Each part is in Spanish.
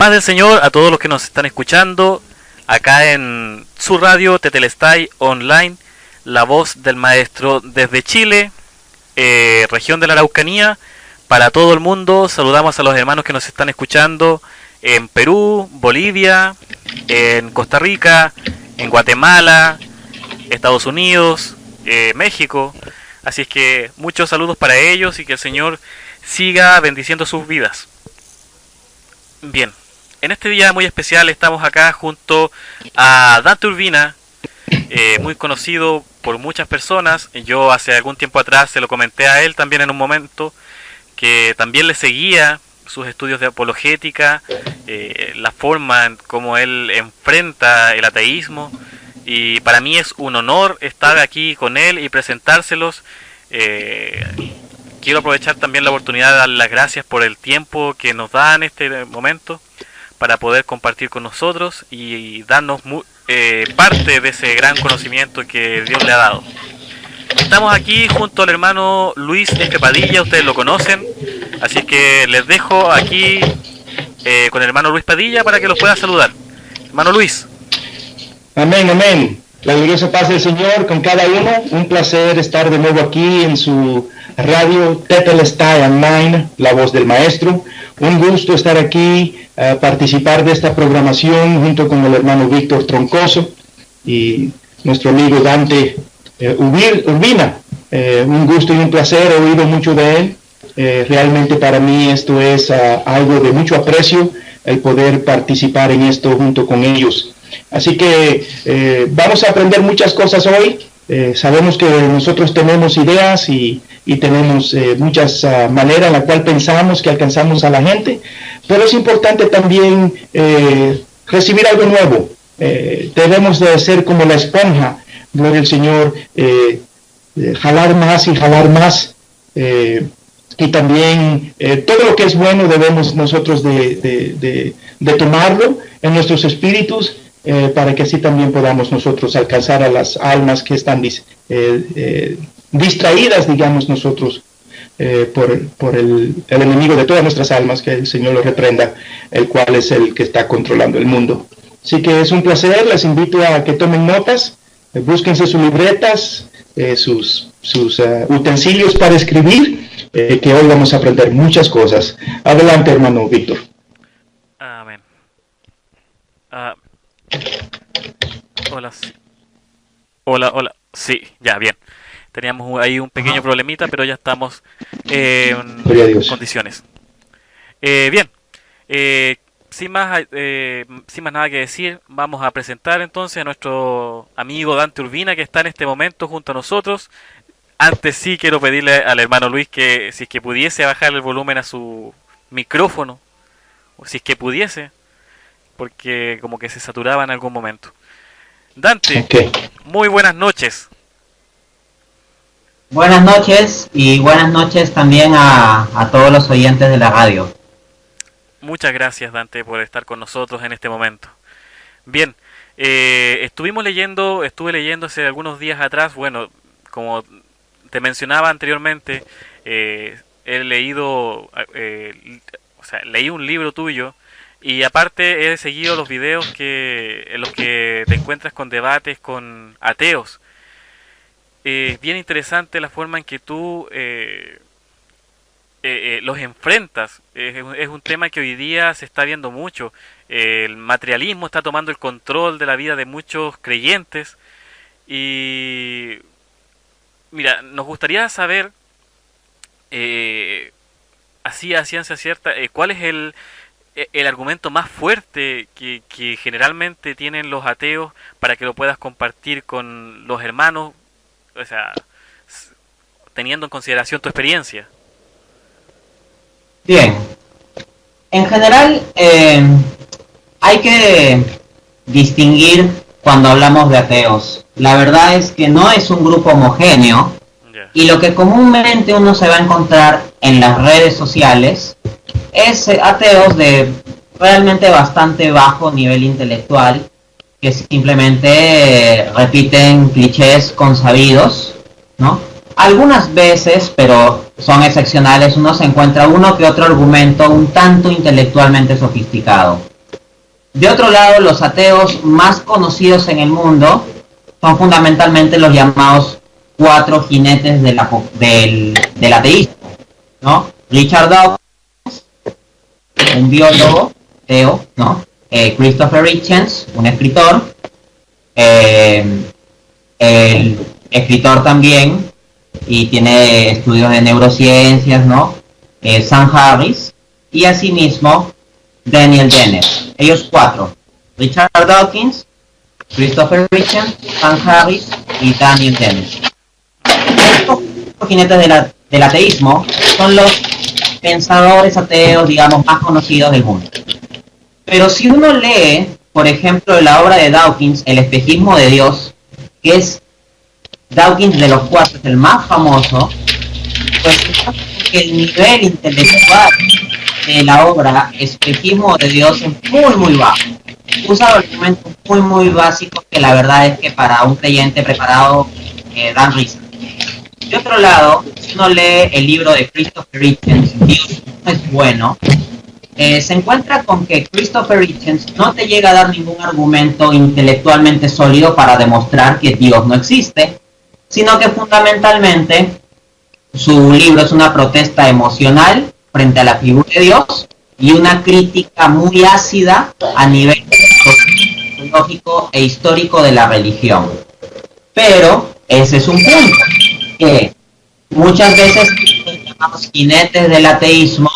paz del Señor a todos los que nos están escuchando acá en su radio Tetelestai Online, la voz del maestro desde Chile, región de la Araucanía, para todo el mundo. Saludamos a los hermanos que nos están escuchando en Perú, Bolivia, en Costa Rica, en Guatemala, Estados Unidos, México. Así es que muchos saludos para ellos y que el Señor siga bendiciendo sus vidas. Bien, en este día muy especial estamos acá junto a Dante Urbina, muy conocido por muchas personas. Yo hace algún tiempo atrás se lo comenté a él también en un momento, que también le seguía sus estudios de apologética, la forma en cómo él enfrenta el ateísmo, y para mí es un honor estar aquí con él y presentárselos. Quiero aprovechar también la oportunidad de darle las gracias por el tiempo que nos da en este momento para poder compartir con nosotros y darnos parte de ese gran conocimiento que Dios le ha dado. Estamos aquí junto al hermano Luis F. Padilla, ustedes lo conocen, así que les dejo aquí con el hermano Luis Padilla para que los pueda saludar. Hermano Luis. Amén, amén. La gloriosa paz del Señor con cada uno. Un placer estar de nuevo aquí en su radio Tetelestai Online, la voz del maestro. Un gusto estar aquí, participar de esta programación junto con el hermano Víctor Troncoso y nuestro amigo Dante Urbina. Un gusto y un placer, he oído mucho de él. Realmente para mí esto es algo de mucho aprecio, el poder participar en esto junto con ellos. Así que vamos a aprender muchas cosas hoy. Sabemos que nosotros tenemos ideas y tenemos muchas maneras en la cual pensamos que alcanzamos a la gente, pero es importante también recibir algo nuevo. Debemos de ser como la esponja, gloria al Señor, jalar más y jalar más, y también todo lo que es bueno debemos nosotros de tomarlo en nuestros espíritus, para que así también podamos nosotros alcanzar a las almas que están distraídas, digamos nosotros, por el enemigo de todas nuestras almas, que el Señor lo reprenda, el cual es el que está controlando el mundo. Así que es un placer, les invito a que tomen notas, búsquense sus libretas, sus utensilios para escribir, que hoy vamos a aprender muchas cosas. Adelante, hermano Víctor. Amén. Hola. Hola. Sí, ya, bien. Teníamos ahí un pequeño problemita, pero ya estamos en condiciones. Bien. Sin más nada que decir, vamos a presentar entonces a nuestro amigo Dante Urbina, que está en este momento junto a nosotros. Antes sí quiero pedirle al hermano Luis que si es que pudiese bajar el volumen a su micrófono, o si es que pudiese, porque como que se saturaba en algún momento. Dante, okay. Muy buenas noches. Buenas noches y buenas noches también a todos los oyentes de la radio. Muchas gracias, Dante, por estar con nosotros en este momento. Bien, estuve leyendo hace algunos días atrás, bueno, como te mencionaba anteriormente, leí un libro tuyo. Y aparte he seguido los videos en los que te encuentras con debates con ateos. Es bien interesante la forma en que tú los enfrentas. Es un tema que hoy día se está viendo mucho. El materialismo está tomando el control de la vida de muchos creyentes. Y mira, nos gustaría saber, así a ciencia cierta, cuál es el argumento más fuerte que generalmente tienen los ateos para que lo puedas compartir con los hermanos, o sea, teniendo en consideración tu experiencia. Bien, en general hay que distinguir cuando hablamos de ateos. La verdad es que no es un grupo homogéneo, y lo que comúnmente uno se va a encontrar en las redes sociales es ateos de realmente bastante bajo nivel intelectual, que simplemente repiten clichés consabidos, ¿no? Algunas veces, pero son excepcionales, uno se encuentra uno que otro argumento un tanto intelectualmente sofisticado. De otro lado, los ateos más conocidos en el mundo son fundamentalmente los llamados cuatro jinetes del ateísmo, ¿no? Richard Dawkins, un biólogo ateo, ¿no? Christopher Hitchens, un escritor, el escritor también, y tiene estudios de neurociencias, ¿no? Sam Harris, y asimismo Daniel Dennett. Ellos cuatro: Richard Dawkins, Christopher Hitchens, Sam Harris y Daniel Dennett. Estos jinetes del ateísmo son los pensadores ateos, digamos, más conocidos del mundo. Pero si uno lee, por ejemplo, la obra de Dawkins, El espejismo de Dios, que es Dawkins de los cuatro, es el más famoso, pues que el nivel intelectual de la obra Espejismo de Dios es muy bajo. Usa argumentos muy básicos que la verdad es que para un creyente preparado dan risa. De otro lado, si uno lee el libro de Christopher Hitchens, Dios no es bueno, se encuentra con que Christopher Hitchens no te llega a dar ningún argumento intelectualmente sólido para demostrar que Dios no existe, sino que fundamentalmente su libro es una protesta emocional frente a la figura de Dios y una crítica muy ácida a nivel sociológico e histórico de la religión. Pero ese es un punto, que muchas veces los llamados jinetes del ateísmo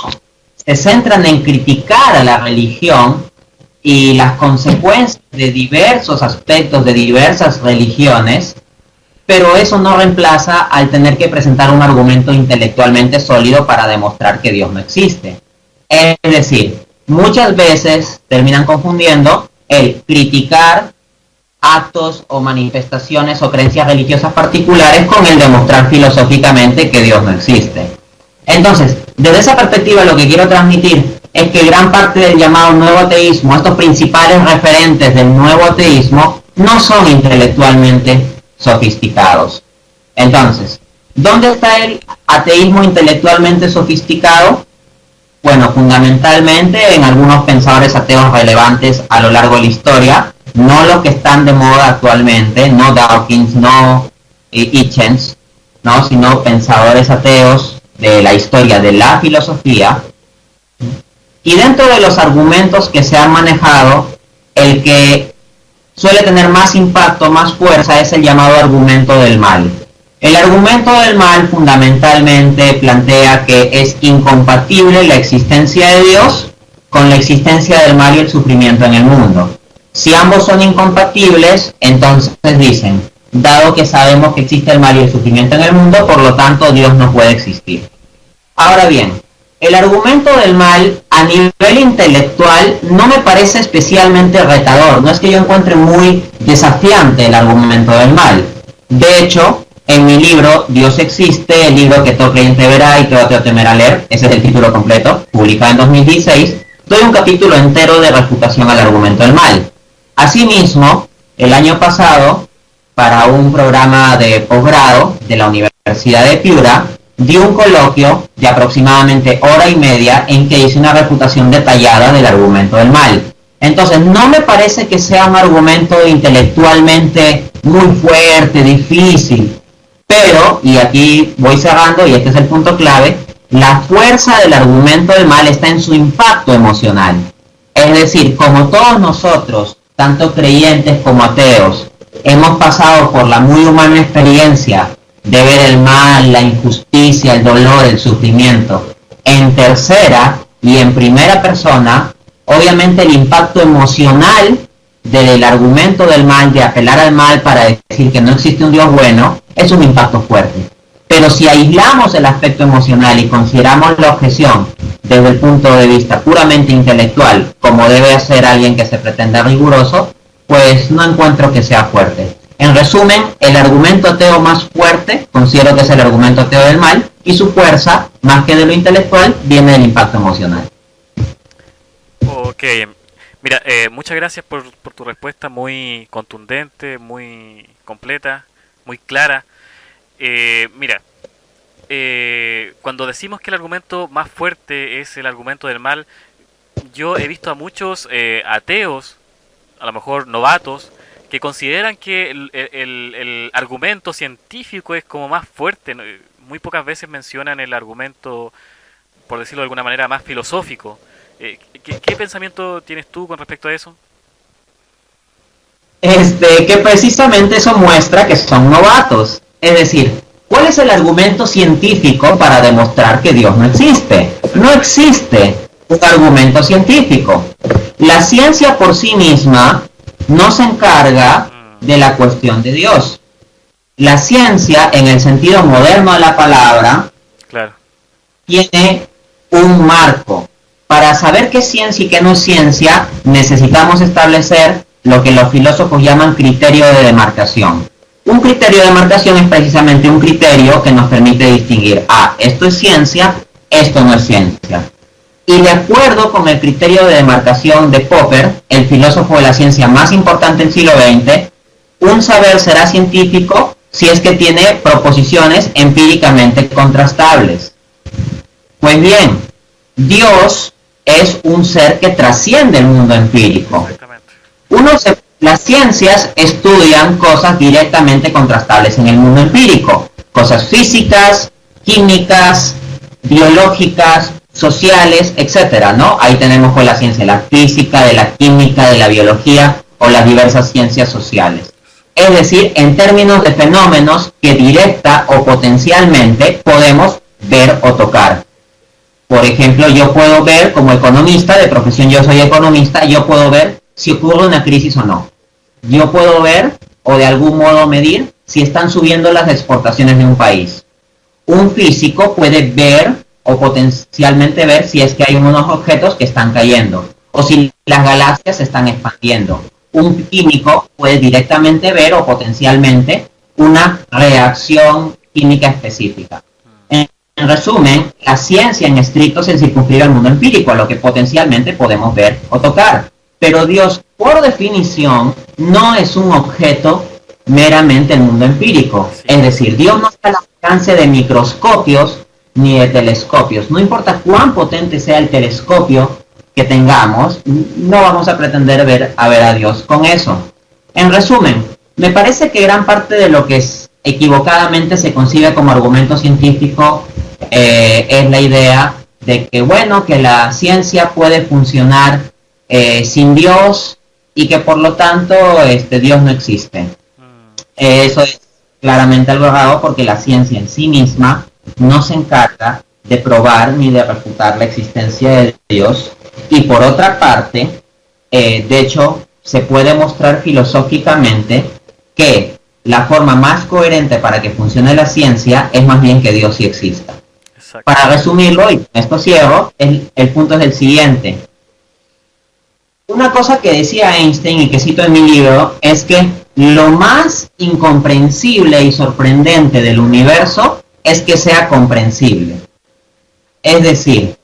se centran en criticar a la religión y las consecuencias de diversos aspectos de diversas religiones, pero eso no reemplaza al tener que presentar un argumento intelectualmente sólido para demostrar que Dios no existe. Es decir, muchas veces terminan confundiendo el criticar actos o manifestaciones o creencias religiosas particulares con el demostrar filosóficamente que Dios no existe. Entonces, desde esa perspectiva lo que quiero transmitir es que gran parte del llamado nuevo ateísmo, estos principales referentes del nuevo ateísmo, no son intelectualmente sofisticados. Entonces, ¿dónde está el ateísmo intelectualmente sofisticado? Bueno, fundamentalmente en algunos pensadores ateos relevantes a lo largo de la historia, no los que están de moda actualmente, no Dawkins, no Hitchens, no, sino pensadores ateos de la historia de la filosofía. Y dentro de los argumentos que se han manejado, el que suele tener más impacto, más fuerza, es el llamado argumento del mal. El argumento del mal fundamentalmente plantea que es incompatible la existencia de Dios con la existencia del mal y el sufrimiento en el mundo. Si ambos son incompatibles, entonces dicen, dado que sabemos que existe el mal y el sufrimiento en el mundo, por lo tanto Dios no puede existir. Ahora bien, el argumento del mal a nivel intelectual no me parece especialmente retador, no es que yo encuentre muy desafiante el argumento del mal. De hecho, en mi libro Dios existe, el libro que todo creyente verá y todo ateo temerá leer, ese es el título completo, publicado en 2016, doy un capítulo entero de refutación al argumento del mal. Asimismo, el año pasado, para un programa de posgrado de la Universidad de Piura, di un coloquio de aproximadamente hora y media en que hice una refutación detallada del argumento del mal. Entonces, no me parece que sea un argumento intelectualmente muy fuerte, difícil, pero, y aquí voy cerrando y este es el punto clave, la fuerza del argumento del mal está en su impacto emocional. Es decir, como todos nosotros, tanto creyentes como ateos, hemos pasado por la muy humana experiencia de ver el mal, la injusticia, el dolor, el sufrimiento en tercera y en primera persona, obviamente el impacto emocional del argumento del mal, de apelar al mal para decir que no existe un Dios bueno, es un impacto fuerte. Pero si aislamos el aspecto emocional y consideramos la objeción desde el punto de vista puramente intelectual, como debe hacer alguien que se pretenda riguroso, pues no encuentro que sea fuerte. En resumen, el argumento ateo más fuerte considero que es el argumento ateo del mal, y su fuerza, más que de lo intelectual, viene del impacto emocional. Ok, mira, muchas gracias por tu respuesta muy contundente, muy completa, muy clara. Mira, cuando decimos que el argumento más fuerte es el argumento del mal, yo he visto a muchos ateos, a lo mejor novatos, que consideran que el argumento científico es como más fuerte, ¿no? Muy pocas veces mencionan el argumento, por decirlo de alguna manera, más filosófico. ¿Qué pensamiento tienes tú con respecto a eso? Que precisamente eso muestra que son novatos. Es decir, ¿cuál es el argumento científico para demostrar que Dios no existe? No existe un argumento científico. La ciencia por sí misma no se encarga de la cuestión de Dios. La ciencia, en el sentido moderno de la palabra, Claro. tiene un marco. Para saber qué es ciencia y qué no es ciencia, necesitamos establecer lo que los filósofos llaman criterio de demarcación. Un criterio de demarcación es precisamente un criterio que nos permite distinguir, esto es ciencia, esto no es ciencia. Y de acuerdo con el criterio de demarcación de Popper, el filósofo de la ciencia más importante del siglo XX, un saber será científico si es que tiene proposiciones empíricamente contrastables. Pues bien, Dios es un ser que trasciende el mundo empírico. Las ciencias estudian cosas directamente contrastables en el mundo empírico, cosas físicas, químicas, biológicas, sociales, etcétera, ¿no? Ahí tenemos pues la ciencia de la física, de la química, de la biología o las diversas ciencias sociales. Es decir, en términos de fenómenos que directa o potencialmente podemos ver o tocar. Por ejemplo, yo puedo ver, como economista, de profesión yo soy economista, yo puedo ver si ocurre una crisis o no. Yo puedo ver, o de algún modo medir, si están subiendo las exportaciones de un país. Un físico puede ver, o potencialmente ver, si es que hay unos objetos que están cayendo, o si las galaxias se están expandiendo. Un químico puede directamente ver, o potencialmente, una reacción química específica. En resumen, la ciencia en estricto se circunscribe al mundo empírico, a lo que potencialmente podemos ver o tocar. Pero Dios, por definición, no es un objeto meramente el mundo empírico. Sí. Es decir, Dios no está al alcance de microscopios ni de telescopios. No importa cuán potente sea el telescopio que tengamos, no vamos a pretender ver a Dios con eso. En resumen, me parece que gran parte de lo que equivocadamente se concibe como argumento científico es la idea de que, bueno, que la ciencia puede funcionar sin Dios y que por lo tanto Dios no existe. Eso es claramente algo errado porque la ciencia en sí misma no se encarga de probar ni de refutar la existencia de Dios, y por otra parte, de hecho, se puede mostrar filosóficamente que la forma más coherente para que funcione la ciencia es más bien que Dios sí exista. Exacto. Para resumirlo, y con esto cierro, el punto es el siguiente. Una cosa que decía Einstein y que cito en mi libro es que lo más incomprensible y sorprendente del universo es que sea comprensible. Es decir,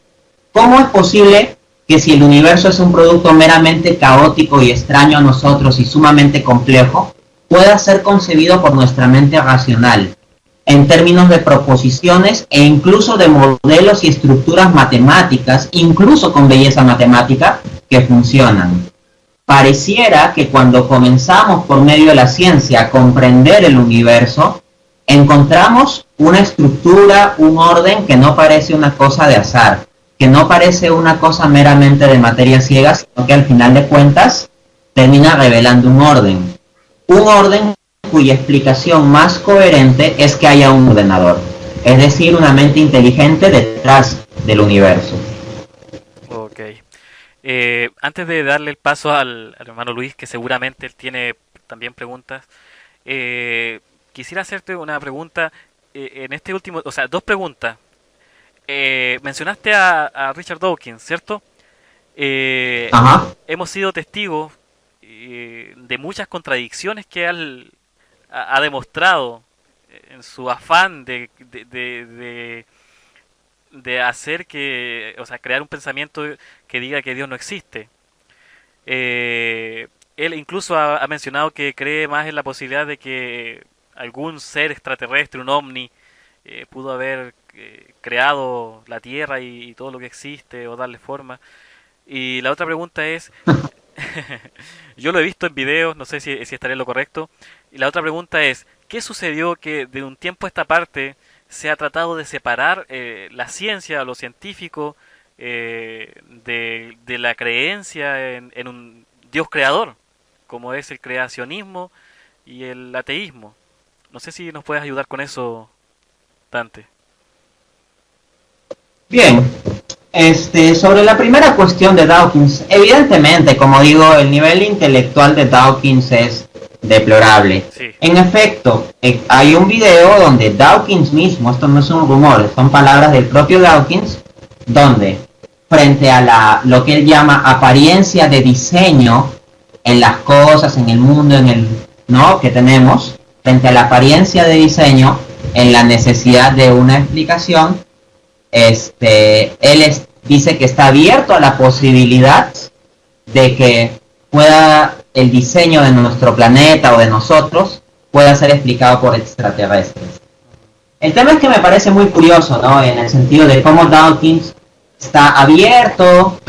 ¿cómo es posible que si el universo es un producto meramente caótico y extraño a nosotros y sumamente complejo, pueda ser concebido por nuestra mente racional, en términos de proposiciones e incluso de modelos y estructuras matemáticas, incluso con belleza matemática, que funcionan? Pareciera que cuando comenzamos por medio de la ciencia a comprender el universo, encontramos una estructura, un orden que no parece una cosa de azar, que no parece una cosa meramente de materia ciega, sino que al final de cuentas termina revelando un orden cuya explicación más coherente es que haya un ordenador, es decir, una mente inteligente detrás del universo. Ok. Antes de darle el paso al hermano Luis, que seguramente él tiene también preguntas, quisiera hacerte una pregunta en este último, o sea, dos preguntas. Mencionaste a Richard Dawkins, ¿cierto? Hemos sido testigos de muchas contradicciones que él ha demostrado en su afán de hacer que, o sea, crear un pensamiento que diga que Dios no existe. Él incluso ha mencionado que cree más en la posibilidad de que algún ser extraterrestre, un ovni, pudo haber creado la Tierra y todo lo que existe o darle forma. Y la otra pregunta es, yo lo he visto en videos, no sé si estaré en lo correcto. Y la otra pregunta es, ¿qué sucedió que de un tiempo a esta parte se ha tratado de separar la ciencia, lo científico, de la creencia en un Dios creador, como es el creacionismo y el ateísmo? No sé si nos puedes ayudar con eso, Dante. Bien, sobre la primera cuestión de Dawkins, evidentemente, como digo, el nivel intelectual de Dawkins es deplorable. Sí. En efecto, hay un video donde Dawkins mismo, esto no es un rumor, son palabras del propio Dawkins, donde frente a lo que él llama apariencia de diseño en las cosas, en el mundo, ¿no?, que tenemos, frente a la apariencia de diseño, en la necesidad de una explicación, él dice que está abierto a la posibilidad de que pueda el diseño de nuestro planeta o de nosotros pueda ser explicado por extraterrestres. El tema es que me parece muy curioso, ¿no?, en el sentido de cómo Dawkins está abierto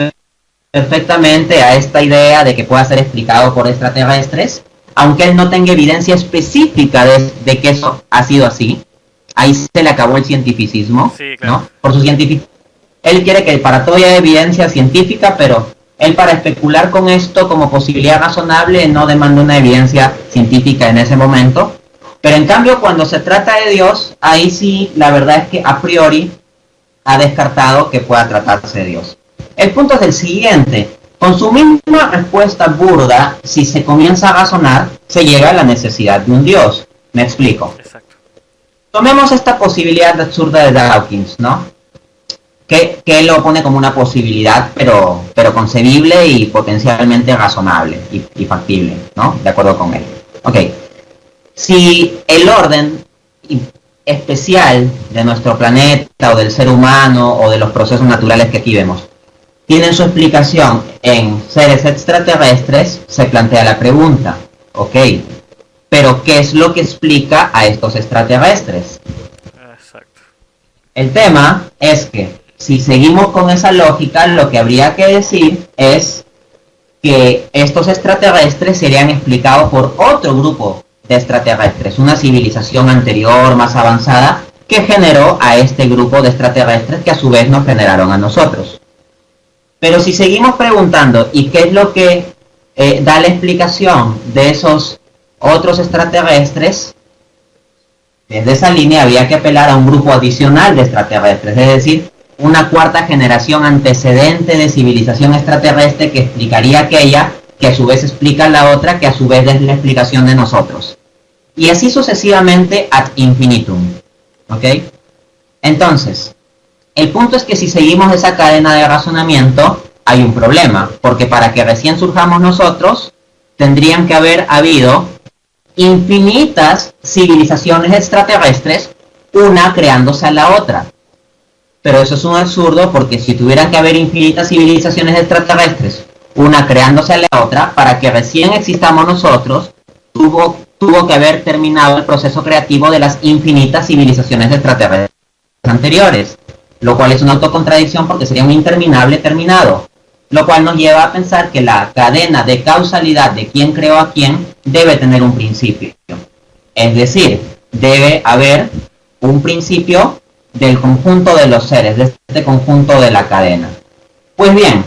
perfectamente a esta idea de que pueda ser explicado por extraterrestres, aunque él no tenga evidencia específica de que eso ha sido así. Ahí se le acabó el cientificismo, sí, claro, ¿no? Por su científico. Él quiere que para todo haya evidencia científica, pero él, para especular con esto como posibilidad razonable, no demanda una evidencia científica en ese momento. Pero en cambio, cuando se trata de Dios, ahí sí, la verdad es que a priori ha descartado que pueda tratarse de Dios. El punto es el siguiente: con su misma respuesta burda, si se comienza a razonar, se llega a la necesidad de un Dios. Me explico. exacto. Tomemos esta posibilidad absurda de Dawkins, ¿no? Que él lo pone como una posibilidad, pero concebible y potencialmente razonable y factible, ¿no? De acuerdo con él. Ok. Si el orden especial de nuestro planeta o del ser humano o de los procesos naturales que aquí vemos tienen su explicación en seres extraterrestres, se plantea la pregunta, ok, pero ¿qué es lo que explica a estos extraterrestres? Exacto. El tema es que si seguimos con esa lógica, lo que habría que decir es que estos extraterrestres serían explicados por otro grupo de extraterrestres, una civilización anterior, más avanzada, que generó a este grupo de extraterrestres que a su vez nos generaron a nosotros. Pero si seguimos preguntando, ¿y qué es lo que da la explicación de esos otros extraterrestres? Desde esa línea había que apelar a un grupo adicional de extraterrestres, es decir, una cuarta generación antecedente de civilización extraterrestre que explicaría aquella, que a su vez explica la otra, que a su vez es la explicación de nosotros. Y así sucesivamente ad infinitum. ¿Ok? Entonces, el punto es que si seguimos esa cadena de razonamiento, hay un problema, porque para que recién surjamos nosotros, tendrían que haber habido infinitas civilizaciones extraterrestres, una creándose a la otra. Pero eso es un absurdo, porque si tuvieran que haber infinitas civilizaciones extraterrestres, una creándose a la otra, para que recién existamos nosotros, tuvo que haber terminado el proceso creativo de las infinitas civilizaciones extraterrestres anteriores, lo cual es una autocontradicción porque sería un interminable terminado, lo cual nos lleva a pensar que la cadena de causalidad de quién creó a quién debe tener un principio. Es decir, debe haber un principio del conjunto de los seres, de este conjunto de la cadena. Pues bien,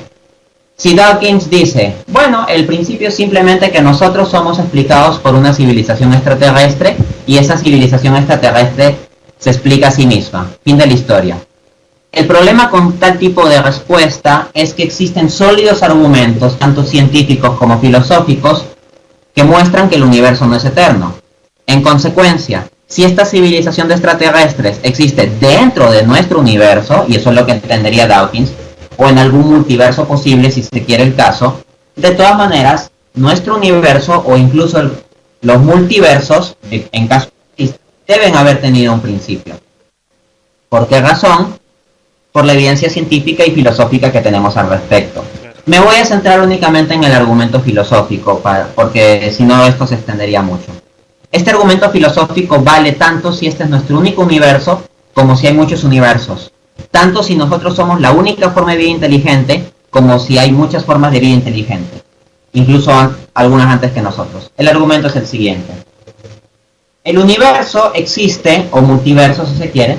si Dawkins dice, bueno, el principio es simplemente que nosotros somos explicados por una civilización extraterrestre y esa civilización extraterrestre se explica a sí misma. Fin de la historia. El problema con tal tipo de respuesta es que existen sólidos argumentos, tanto científicos como filosóficos, que muestran que el universo no es eterno. En consecuencia, si esta civilización de extraterrestres existe dentro de nuestro universo, y eso es lo que entendería Dawkins, o en algún multiverso posible si se quiere el caso, de todas maneras, nuestro universo o incluso los multiversos, en caso deben haber tenido un principio. ¿Por qué razón? Por la evidencia científica y filosófica que tenemos al respecto. Me voy a centrar únicamente en el argumento filosófico, porque si no esto se extendería mucho. Este argumento filosófico vale tanto si este es nuestro único universo, como si hay muchos universos. Tanto si nosotros somos la única forma de vida inteligente, como si hay muchas formas de vida inteligente, incluso algunas antes que nosotros. El argumento es el siguiente. El universo existe, o multiverso si se quiere,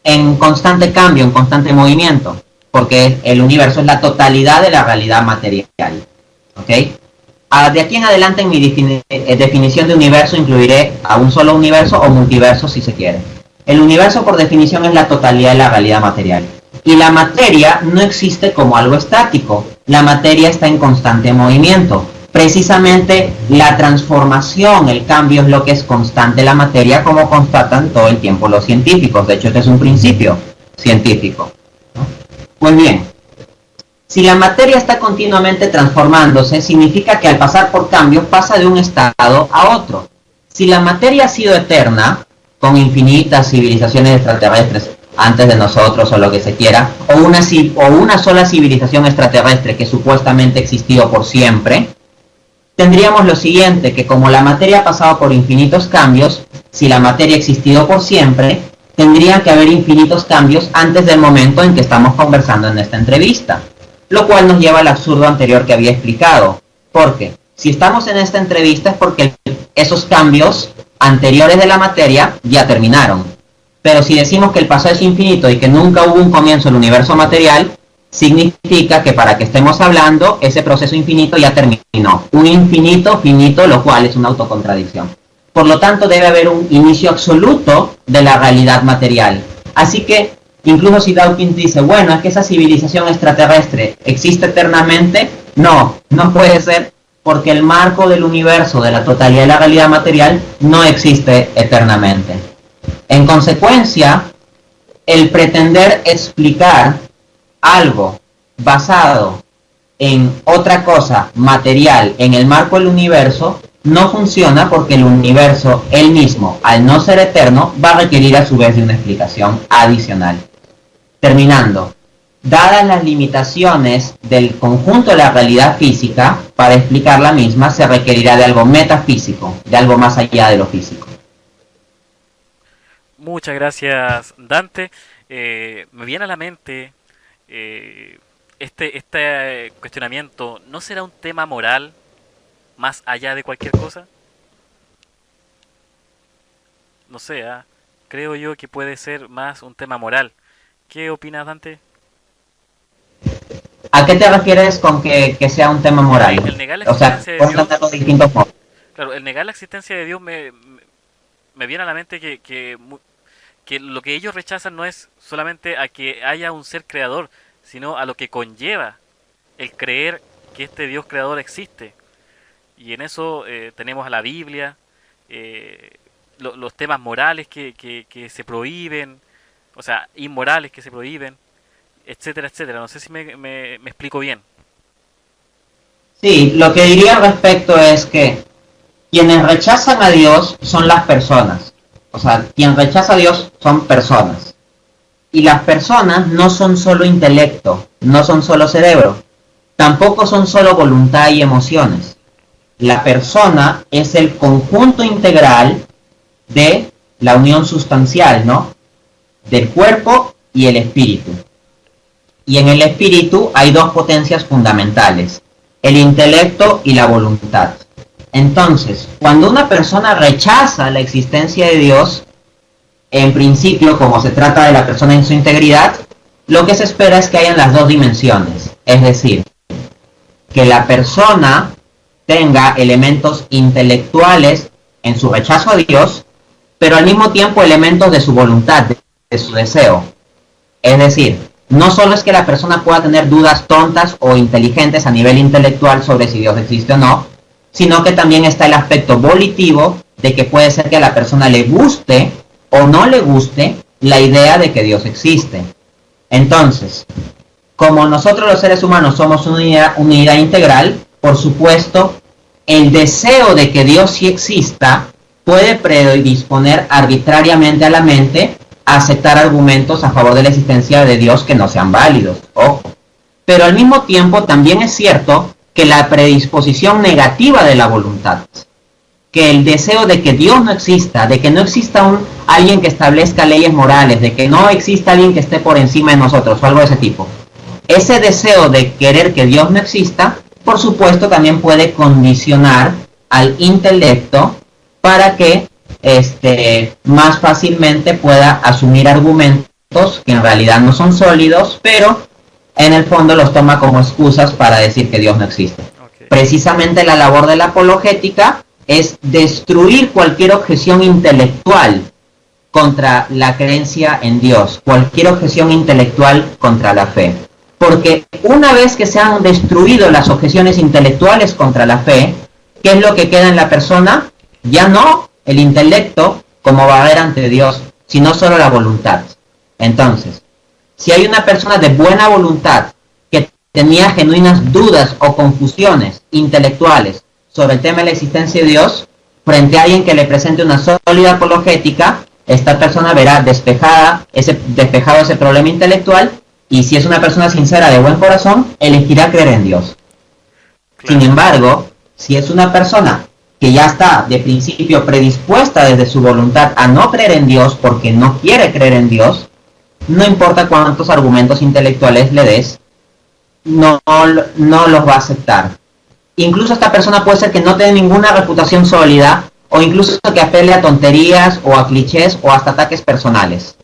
en constante cambio, en constante movimiento, porque el universo es la totalidad de la realidad material. ¿Ok? De aquí en adelante en mi definición de universo incluiré a un solo universo o multiverso si se quiere. El universo por definición es la totalidad de la realidad material. Y la materia no existe como algo estático. La materia está en constante movimiento. Precisamente la transformación, el cambio es lo que es constante en la materia, como constatan todo el tiempo los científicos. De hecho, este es un principio científico, ¿no? Pues bien, si la materia está continuamente transformándose, significa que al pasar por cambios pasa de un estado a otro. Si la materia ha sido eterna, con infinitas civilizaciones extraterrestres antes de nosotros o lo que se quiera, o una sola civilización extraterrestre que supuestamente existió por siempre, tendríamos lo siguiente, que como la materia ha pasado por infinitos cambios, si la materia ha existido por siempre, tendría que haber infinitos cambios antes del momento en que estamos conversando en esta entrevista. Lo cual nos lleva al absurdo anterior que había explicado. Porque si estamos en esta entrevista es porque esos cambios anteriores de la materia ya terminaron. Pero si decimos que el pasado es infinito y que nunca hubo un comienzo del universo material, significa que para que estemos hablando, ese proceso infinito ya terminó. Un infinito finito, lo cual es una autocontradicción. Por lo tanto, debe haber un inicio absoluto de la realidad material. Así que, incluso si Dawkins dice, bueno, es que esa civilización extraterrestre existe eternamente, no puede ser, porque el marco del universo, de la totalidad de la realidad material, no existe eternamente. En consecuencia, el pretender explicar algo basado en otra cosa material en el marco del universo no funciona, porque el universo él mismo, al no ser eterno, va a requerir a su vez de una explicación adicional. Terminando, dadas las limitaciones del conjunto de la realidad física, para explicar la misma se requerirá de algo metafísico, de algo más allá de lo físico. Muchas gracias, Dante. Me viene a la mente este cuestionamiento. ¿No será un tema moral más allá de cualquier cosa? No sé, creo yo que puede ser más un tema moral. ¿Qué opinas, Dante? ¿A qué te refieres con que sea un tema moral? El negar la existencia de Dios. De distintos modos. Claro, el negar la existencia de Dios me viene a la mente que lo que ellos rechazan no es solamente a que haya un ser creador, sino a lo que conlleva el creer que este Dios creador existe. Y en eso tenemos a la Biblia, los temas morales que se prohíben, o sea, inmorales que se prohíben, etcétera, etcétera. No sé si me explico bien. Sí, lo que diría al respecto es que quienes rechazan a Dios son las personas. O sea, quien rechaza a Dios son personas. Y las personas no son solo intelecto, no son solo cerebro, tampoco son solo voluntad y emociones. La persona es el conjunto integral de la unión sustancial, ¿no? Del cuerpo y el espíritu. Y en el espíritu hay dos potencias fundamentales, el intelecto y la voluntad. Entonces, cuando una persona rechaza la existencia de Dios, en principio, como se trata de la persona en su integridad, lo que se espera es que hayan las dos dimensiones. Es decir, que la persona tenga elementos intelectuales en su rechazo a Dios, pero al mismo tiempo elementos de su voluntad, de su deseo. Es decir, no solo es que la persona pueda tener dudas tontas o inteligentes a nivel intelectual sobre si Dios existe o no, sino que también está el aspecto volitivo de que puede ser que a la persona le guste o no le guste la idea de que Dios existe. Entonces, como nosotros los seres humanos somos una unidad integral, por supuesto, el deseo de que Dios sí exista puede predisponer arbitrariamente a la mente a aceptar argumentos a favor de la existencia de Dios que no sean válidos. Ojo. Pero al mismo tiempo también es cierto que la predisposición negativa de la voluntad, que el deseo de que Dios no exista, de que no exista alguien que establezca leyes morales, de que no exista alguien que esté por encima de nosotros o algo de ese tipo, ese deseo de querer que Dios no exista, por supuesto, también puede condicionar al intelecto para que más fácilmente pueda asumir argumentos que en realidad no son sólidos, pero en el fondo los toma como excusas para decir que Dios no existe. Okay. Precisamente la labor de la apologética es destruir cualquier objeción intelectual contra la creencia en Dios, cualquier objeción intelectual contra la fe. Porque una vez que se han destruido las objeciones intelectuales contra la fe, ¿qué es lo que queda en la persona? Ya no el intelecto como barrera ante Dios, sino solo la voluntad. Entonces, si hay una persona de buena voluntad que tenía genuinas dudas o confusiones intelectuales sobre el tema de la existencia de Dios, frente a alguien que le presente una sólida apologética, esta persona verá despejado ese problema intelectual, y si es una persona sincera de buen corazón, elegirá creer en Dios. Claro. Sin embargo, si es una persona que ya está de principio predispuesta desde su voluntad a no creer en Dios porque no quiere creer en Dios, no importa cuántos argumentos intelectuales le des, no los va a aceptar. Incluso esta persona puede ser que no tenga ninguna reputación sólida, o incluso que apele a tonterías o a clichés o hasta ataques personales.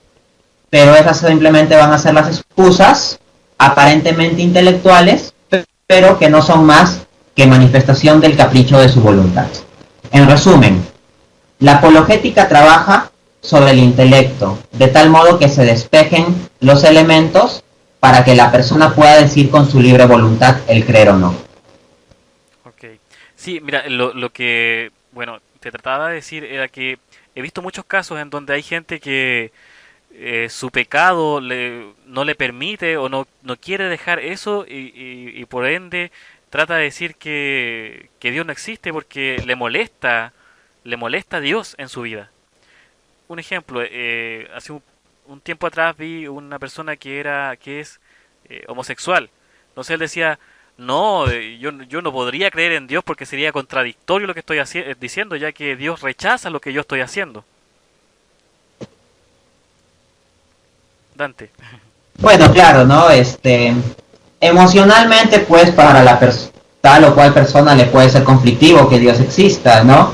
Pero esas simplemente van a ser las excusas aparentemente intelectuales, pero que no son más que manifestación del capricho de su voluntad. En resumen, la apologética trabaja sobre el intelecto, de tal modo que se despejen los elementos para que la persona pueda decir con su libre voluntad el creer o no. Ok. Sí, mira, lo que, bueno, te trataba de decir era que he visto muchos casos en donde hay gente que su pecado no le permite o no quiere dejar eso y por ende trata de decir que Dios no existe porque le molesta a Dios en su vida. Un ejemplo, hace un tiempo atrás vi una persona que es homosexual. Entonces él decía, no, yo no podría creer en Dios porque sería contradictorio lo que estoy diciendo, ya que Dios rechaza lo que yo estoy haciendo. Dante. Bueno, claro, ¿no? Emocionalmente, pues, para tal o cual persona le puede ser conflictivo que Dios exista, ¿no?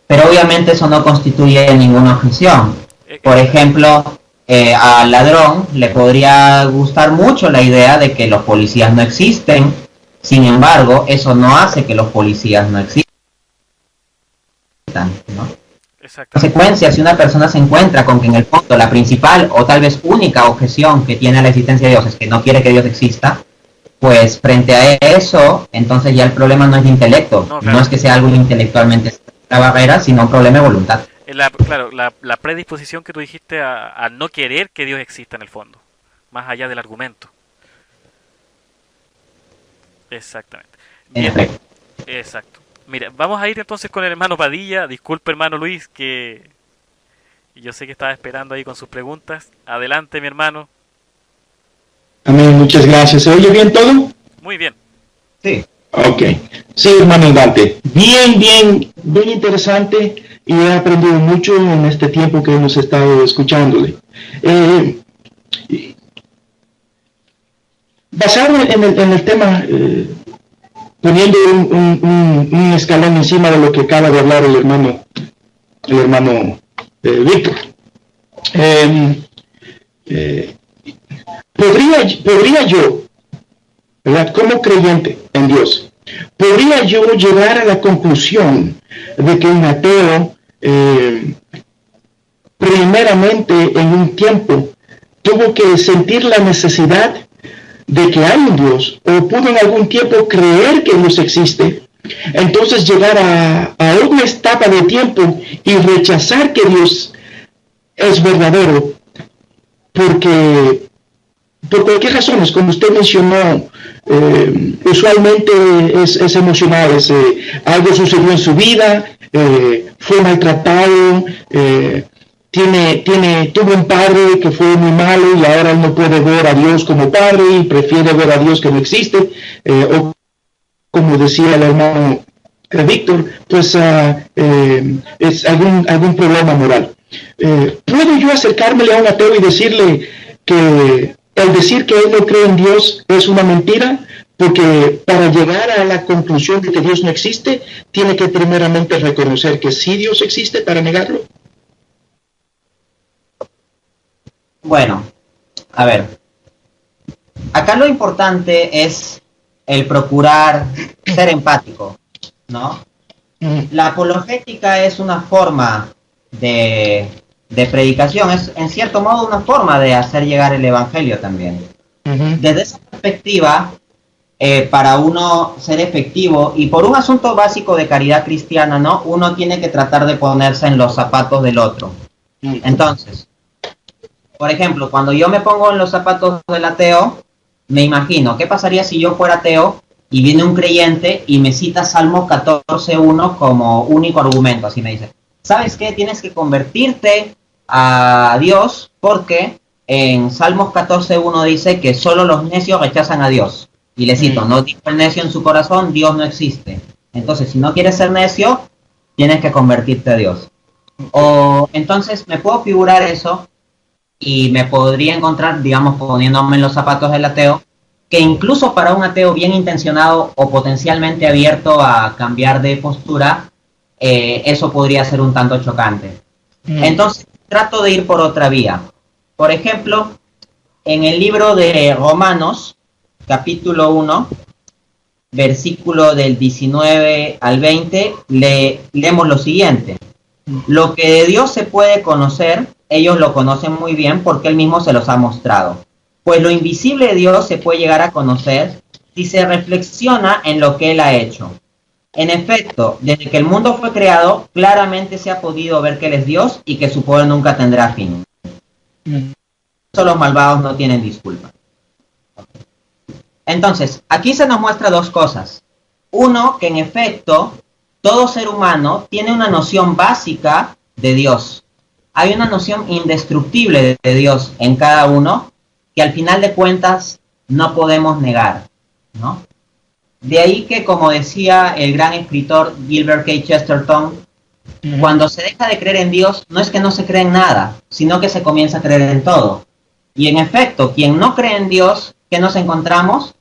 Pero obviamente eso no constituye ninguna objeción. Por ejemplo, al ladrón le podría gustar mucho la idea de que los policías no existen. Sin embargo, eso no hace que los policías no existan, ¿no? En consecuencia, si una persona se encuentra con que en el fondo la principal o tal vez única objeción que tiene a la existencia de Dios es que no quiere que Dios exista, pues frente a eso, entonces ya el problema no es de intelecto, no, claro. No es que sea algo intelectualmente la barrera, sino un problema de voluntad. La predisposición que tú dijiste a no querer que Dios exista en el fondo, más allá del argumento. Exactamente. Bien, exacto. Mira, vamos a ir entonces con el hermano Padilla. Disculpe, hermano Luis, que yo sé que estaba esperando ahí con sus preguntas. Adelante, mi hermano. Amén, muchas gracias. ¿Se oye bien todo? Muy bien. Sí. Ok. Sí, hermano Dante. Bien interesante, y he aprendido mucho en este tiempo que hemos estado escuchándole. Basado en el tema, poniendo un escalón encima de lo que acaba de hablar el hermano Víctor. ¿Podría yo, ¿verdad?, como creyente en Dios, podría yo llegar a la conclusión de que un ateo primeramente en un tiempo tuvo que sentir la necesidad de que hay un Dios, o pudo en algún tiempo creer que Dios existe, entonces llegar a una etapa de tiempo y rechazar que Dios es verdadero, porque por cualquier razón, como usted mencionó, usualmente es emocional, algo sucedió en su vida, fue maltratado, tuvo un padre que fue muy malo y ahora él no puede ver a Dios como padre y prefiere ver a Dios que no existe, o como decía el hermano Víctor, pues es algún problema moral. ¿Puedo yo acercármele a un ateo y decirle que el decir que él no cree en Dios es una mentira, porque para llegar a la conclusión de que Dios no existe, tiene que primeramente reconocer que sí Dios existe para negarlo. Bueno, a ver, acá lo importante es el procurar ser empático, ¿no? La apologética es una forma de predicación, es en cierto modo una forma de hacer llegar el evangelio también. Desde esa perspectiva, para uno ser efectivo, y por un asunto básico de caridad cristiana, ¿no? Uno tiene que tratar de ponerse en los zapatos del otro. Entonces, por ejemplo, cuando yo me pongo en los zapatos del ateo, me imagino, ¿qué pasaría si yo fuera ateo y viene un creyente y me cita Salmos 14.1 como único argumento? Así me dice, ¿sabes qué? Tienes que convertirte a Dios porque en Salmos 14.1 dice que solo los necios rechazan a Dios. Y le cito, no dijo el necio en su corazón, Dios no existe. Entonces, si no quieres ser necio, tienes que convertirte a Dios. O entonces me puedo figurar eso y me podría encontrar, digamos, poniéndome en los zapatos del ateo, que incluso para un ateo bien intencionado o potencialmente abierto a cambiar de postura, eso podría ser un tanto chocante. Entonces, trato de ir por otra vía. Por ejemplo, en el libro de Romanos, capítulo 1, versículo del 19 al 20, leemos lo siguiente. Lo que de Dios se puede conocer, ellos lo conocen muy bien porque Él mismo se los ha mostrado. Pues lo invisible de Dios se puede llegar a conocer si se reflexiona en lo que Él ha hecho. En efecto, desde que el mundo fue creado, claramente se ha podido ver que Él es Dios y que su poder nunca tendrá fin. Los malvados no tienen disculpa. Entonces, aquí se nos muestra dos cosas. Uno, que en efecto, todo ser humano tiene una noción básica de Dios. Hay una noción indestructible de Dios en cada uno que al final de cuentas no podemos negar, ¿no? De ahí que, como decía el gran escritor Gilbert K. Chesterton, cuando se deja de creer en Dios, no es que no se cree en nada, sino que se comienza a creer en todo. Y en efecto, quien no cree en Dios, ¿qué nos encontramos?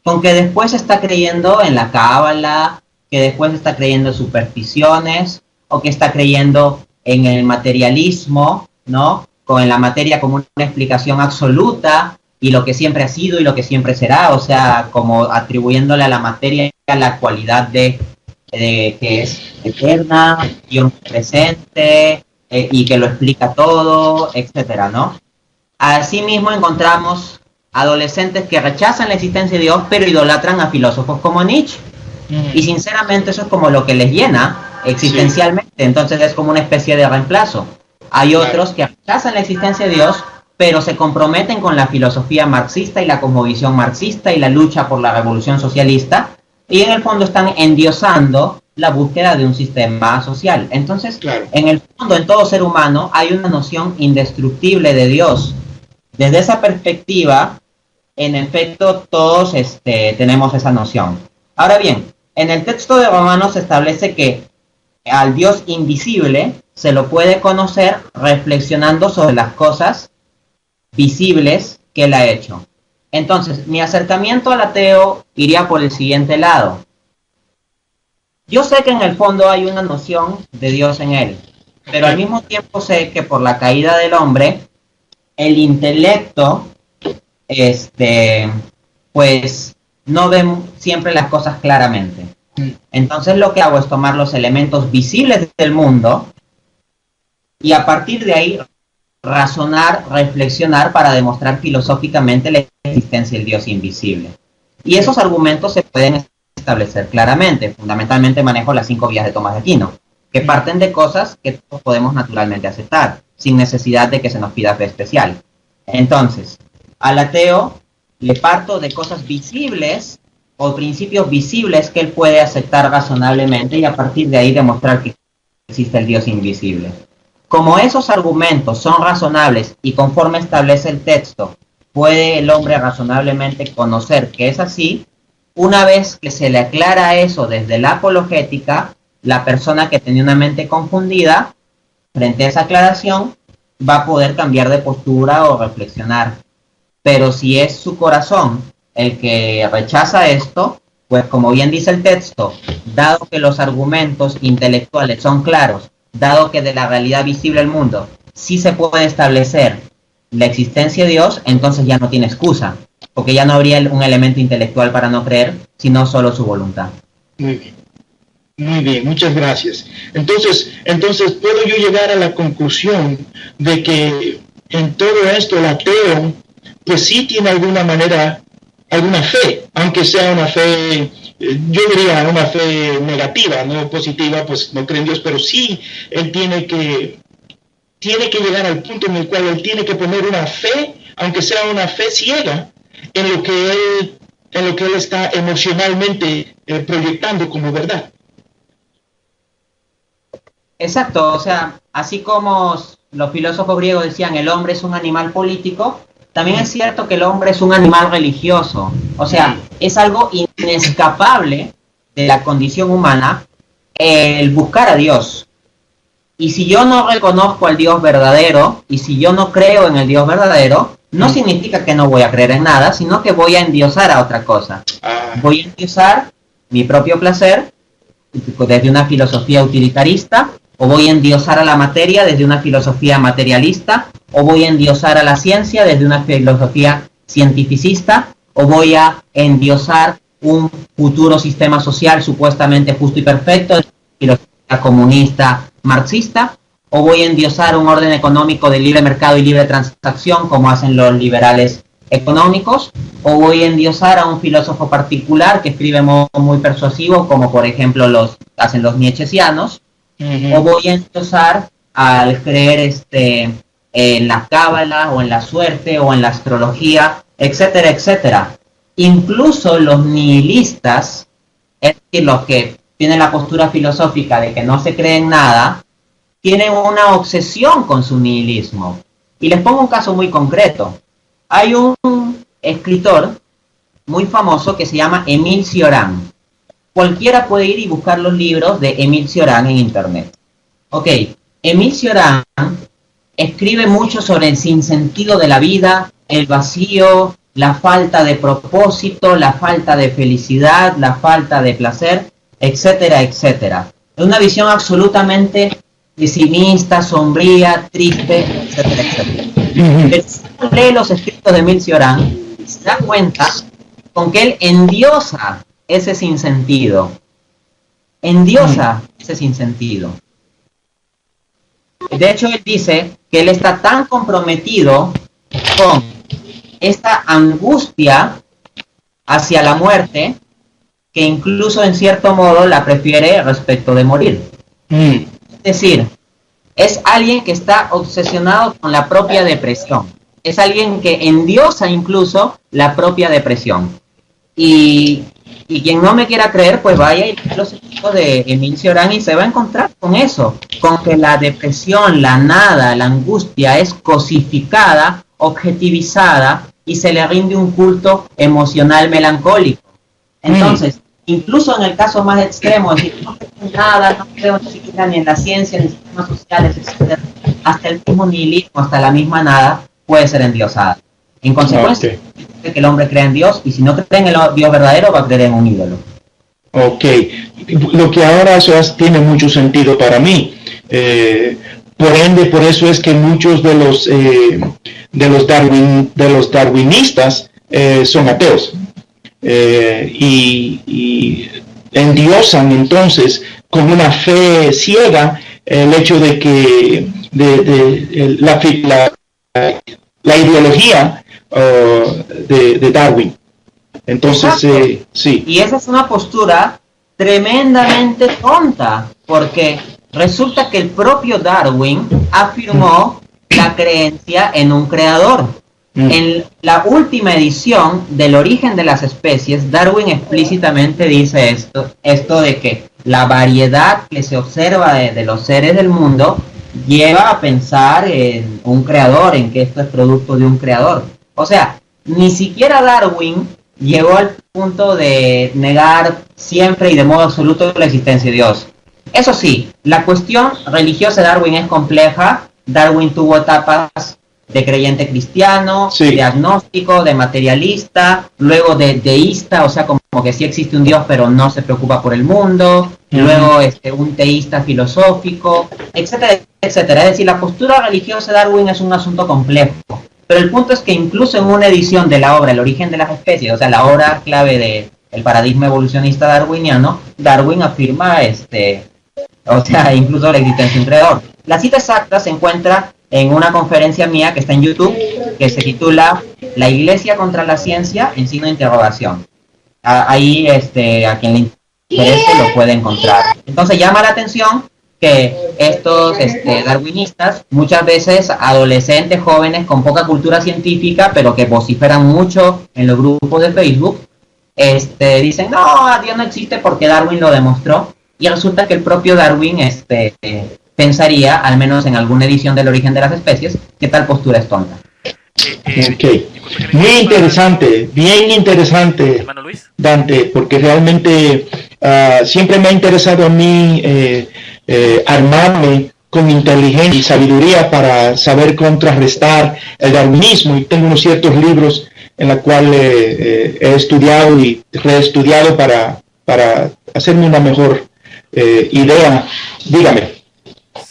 Con que después está creyendo en la cábala, que después está creyendo en supersticiones, o que está creyendo en el materialismo, ¿no? Con la materia como una explicación absoluta, y lo que siempre ha sido y lo que siempre será, o sea, como atribuyéndole a la materia la cualidad de que es eterna y omnipresente, y que lo explica todo, etcétera, ¿no? Asimismo encontramos adolescentes que rechazan la existencia de Dios, pero idolatran a filósofos como Nietzsche. Y sinceramente eso es como lo que les llena existencialmente, entonces es como una especie de reemplazo. Hay otros que rechazan la existencia de Dios, pero se comprometen con la filosofía marxista y la cosmovisión marxista y la lucha por la revolución socialista, y en el fondo están endiosando la búsqueda de un sistema social. Entonces, en el fondo, en todo ser humano hay una noción indestructible de Dios. Desde esa perspectiva, en efecto, todos tenemos esa noción. Ahora bien, en el texto de Romanos se establece que al Dios invisible se lo puede conocer reflexionando sobre las cosas visibles que Él ha hecho. Entonces, mi acercamiento al ateo iría por el siguiente lado. Yo sé que en el fondo hay una noción de Dios en él, pero al mismo tiempo sé que por la caída del hombre, el intelecto, pues no ve siempre las cosas claramente. Entonces lo que hago es tomar los elementos visibles del mundo y a partir de ahí razonar, reflexionar para demostrar filosóficamente la existencia del Dios invisible. Y esos argumentos se pueden establecer claramente. Fundamentalmente manejo las 5 vías de Tomás de Aquino, que parten de cosas que todos podemos naturalmente aceptar, sin necesidad de que se nos pida fe especial. Entonces, al ateo le parto de cosas visibles o principios visibles que él puede aceptar razonablemente y a partir de ahí demostrar que existe el Dios invisible. Como esos argumentos son razonables y conforme establece el texto, puede el hombre razonablemente conocer que es así, una vez que se le aclara eso desde la apologética, la persona que tenía una mente confundida, frente a esa aclaración, va a poder cambiar de postura o reflexionar. Pero si es su corazón el que rechaza esto, pues como bien dice el texto, dado que los argumentos intelectuales son claros, dado que de la realidad visible del mundo sí se puede establecer la existencia de Dios, entonces ya no tiene excusa, porque ya no habría un elemento intelectual para no creer, sino solo su voluntad. Muy bien, muchas gracias. Entonces, ¿puedo yo llegar a la conclusión de que en todo esto el ateo, pues sí tiene alguna manera, alguna fe, aunque sea una fe, yo diría una fe negativa, no positiva, pues no cree en Dios, pero sí él tiene que llegar al punto en el cual él tiene que poner una fe, aunque sea una fe ciega, en lo que él está emocionalmente proyectando como verdad. Exacto, o sea, así como los filósofos griegos decían el hombre es un animal político, también es cierto que el hombre es un animal religioso. O sea, es algo inescapable de la condición humana el buscar a Dios. Y si yo no reconozco al Dios verdadero, y si yo no creo en el Dios verdadero, no significa que no voy a creer en nada, sino que voy a endiosar a otra cosa. Voy a endiosar mi propio placer desde una filosofía utilitarista, o voy a endiosar a la materia desde una filosofía materialista, o voy a endiosar a la ciencia desde una filosofía cientificista, o voy a endiosar un futuro sistema social supuestamente justo y perfecto desde una filosofía comunista marxista, o voy a endiosar un orden económico de libre mercado y libre transacción como hacen los liberales económicos, o voy a endiosar a un filósofo particular que escribe muy persuasivo como por ejemplo hacen los nietzscheanos, o voy a endiosar al creer en la cábala o en la suerte o en la astrología, etcétera, etcétera. Incluso los nihilistas, es decir, los que tienen la postura filosófica de que no se cree en nada, tienen una obsesión con su nihilismo. Y les pongo un caso muy concreto. Hay un escritor muy famoso que se llama Émile Cioran. Cualquiera puede ir y buscar los libros de Émile Cioran en internet. Ok, Émile Cioran escribe mucho sobre el sinsentido de la vida, el vacío, la falta de propósito, la falta de felicidad, la falta de placer, etcétera, etcétera. Es una visión absolutamente pesimista, sombría, triste, etcétera, etcétera. Pero si uno lee los escritos de Émile Cioran, se da cuenta con que él endiosa ese sinsentido. Endiosa ese sinsentido. De hecho, él dice que él está tan comprometido con esta angustia hacia la muerte que incluso en cierto modo la prefiere respecto de morir. Es decir, es alguien que está obsesionado con la propia depresión. Es alguien que endiosa incluso la propia depresión. Y quien no me quiera creer, pues vaya y lea los escritos de Émile Cioran y se va a encontrar con eso, con que la depresión, la nada, la angustia es cosificada, objetivizada y se le rinde un culto emocional melancólico. Entonces, incluso en el caso más extremo, es decir, no creo en nada, no creo ni siquiera ni en la ciencia, ni en sistemas sociales, etc., hasta el mismo nihilismo, hasta la misma nada, puede ser endiosada. En consecuencia, que el hombre cree en Dios, y si no cree en el Dios verdadero, va a creer en un ídolo. Ok, lo que ahora tiene mucho sentido para mí. Por ende, por eso es que muchos de los darwinistas son ateos. Y endiosan entonces con una fe ciega el hecho de que la ideología de Darwin. Entonces, sí. Y esa es una postura tremendamente tonta, porque resulta que el propio Darwin afirmó la creencia en un creador. En la última edición del Origen de las Especies, Darwin explícitamente dice esto de que la variedad que se observa de los seres del mundo lleva a pensar en un creador, en que esto es producto de un creador. O sea, ni siquiera Darwin llegó al punto de negar siempre y de modo absoluto la existencia de Dios. Eso sí, la cuestión religiosa de Darwin es compleja. Darwin tuvo etapas de creyente cristiano, Sí. de agnóstico, de materialista, luego de deísta, o sea, como que sí existe un Dios pero no se preocupa por el mundo, luego un teísta filosófico, etcétera, etcétera. Es decir, la postura religiosa de Darwin es un asunto complejo, pero el punto es que incluso en una edición de la obra El origen de las especies, o sea, la obra clave de el paradigma evolucionista darwiniano, Darwin afirma o sea, incluso la existencia de un creador. La cita exacta se encuentra en una conferencia mía que está en YouTube, que se titula La Iglesia contra la Ciencia, en signo de interrogación. Ahí, a quien le interese lo puede encontrar. Entonces llama la atención que estos darwinistas, muchas veces adolescentes, jóvenes con poca cultura científica, pero que vociferan mucho en los grupos de Facebook, dicen, no, Dios no existe porque Darwin lo demostró. Y resulta que el propio Darwin pensaría, al menos en alguna edición del origen de las especies, que tal postura es tonta. Ok, muy interesante, bien interesante, hermano Luis. Dante, porque realmente siempre me ha interesado a mí armarme con inteligencia y sabiduría para saber contrarrestar el darwinismo, y tengo unos ciertos libros en los cuales he estudiado y reestudiado para hacerme una mejor idea. Dígame.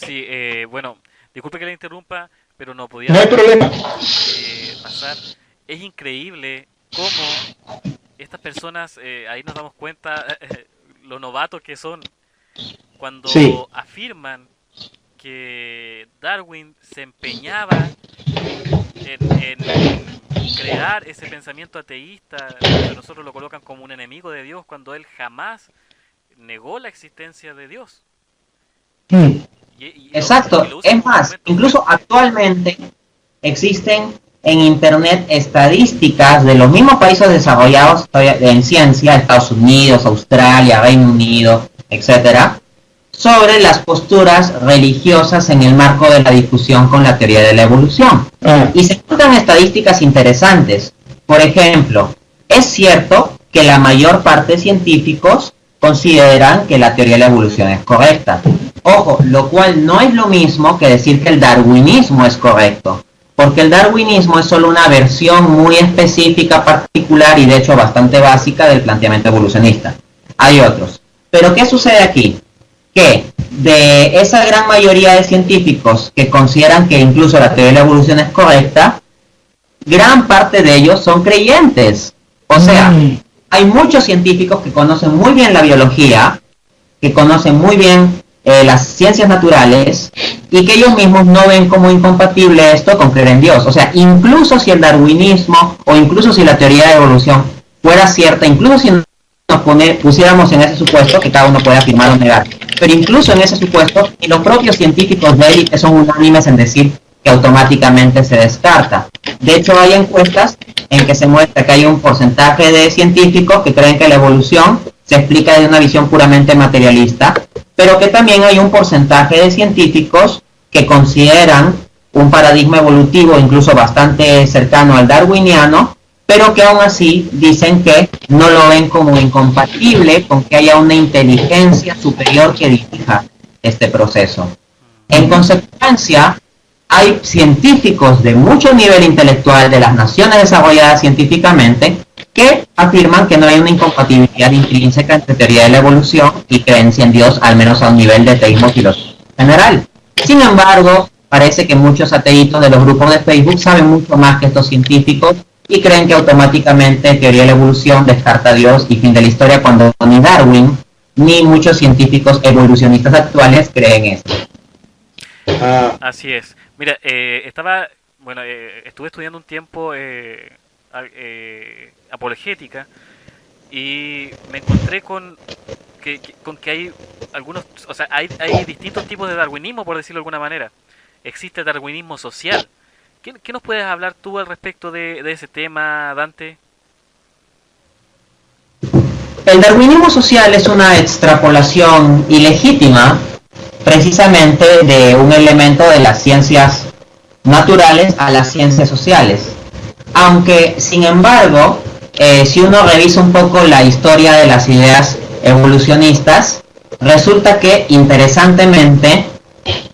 Sí, bueno, disculpe que le interrumpa, pero no podía No hay problema. pasar. Es increíble cómo estas personas, ahí nos damos cuenta lo novatos que son cuando Sí. afirman que Darwin se empeñaba en crear ese pensamiento ateísta, que nosotros lo colocan como un enemigo de Dios, cuando él jamás negó la existencia de Dios. Exacto, es más, incluso actualmente existen en internet estadísticas de los mismos países desarrollados en ciencia, Estados Unidos, Australia, Reino Unido, etcétera, sobre las posturas religiosas en el marco de la difusión con la teoría de la evolución. Y se encuentran estadísticas interesantes. Por ejemplo, es cierto que la mayor parte de científicos consideran que la teoría de la evolución es correcta. Ojo, lo cual no es lo mismo que decir que el darwinismo es correcto, porque el darwinismo es solo una versión muy específica, particular y de hecho bastante básica del planteamiento evolucionista. Hay otros. Pero ¿qué sucede aquí? Que de esa gran mayoría de científicos que consideran que incluso la teoría de la evolución es correcta, gran parte de ellos son creyentes. O sea, hay muchos científicos que conocen muy bien la biología, que conocen muy bien las ciencias naturales, y que ellos mismos no ven como incompatible esto con creer en Dios. O sea, incluso si el darwinismo o incluso si la teoría de evolución fuera cierta, incluso si nos pusiéramos en ese supuesto, que cada uno puede afirmar o negar, pero incluso en ese supuesto, y los propios científicos de élite son unánimes en decir que automáticamente se descarta. De hecho, hay encuestas en que se muestra que hay un porcentaje de científicos que creen que la evolución se explica desde una visión puramente materialista, pero que también hay un porcentaje de científicos que consideran un paradigma evolutivo incluso bastante cercano al darwiniano, pero que aún así dicen que no lo ven como incompatible con que haya una inteligencia superior que dirija este proceso. En consecuencia, hay científicos de mucho nivel intelectual de las naciones desarrolladas científicamente que afirman que no hay una incompatibilidad intrínseca entre teoría de la evolución y creencia en Dios, al menos a un nivel de teísmo filosófico general. Sin embargo, parece que muchos ateitos de los grupos de Facebook saben mucho más que estos científicos y creen que automáticamente teoría de la evolución descarta a Dios y fin de la historia, cuando ni Darwin ni muchos científicos evolucionistas actuales creen esto. Así es. Mira, estuve estudiando un tiempo apologética y me encontré con que hay algunos, o sea, hay distintos tipos de darwinismo, por decirlo de alguna manera. Existe el darwinismo social. ¿Qué nos puedes hablar tú al respecto de ese tema, Dante? El darwinismo social es una extrapolación ilegítima precisamente de un elemento de las ciencias naturales a las ciencias sociales. Aunque, sin embargo, si uno revisa un poco la historia de las ideas evolucionistas, resulta que, interesantemente,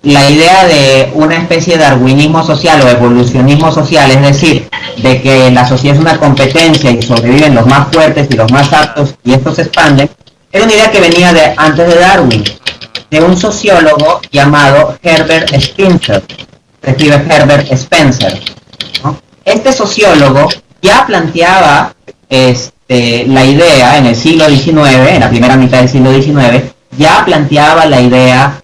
la idea de una especie de darwinismo social o evolucionismo social, es decir, de que la sociedad es una competencia y sobreviven los más fuertes y los más aptos y estos se expanden, era una idea que venía de antes de Darwin, de un sociólogo llamado Herbert Spencer, se escribe Herbert Spencer, ¿no? Este sociólogo ya planteaba la idea en el siglo XIX, en la primera mitad del siglo XIX, ya planteaba la idea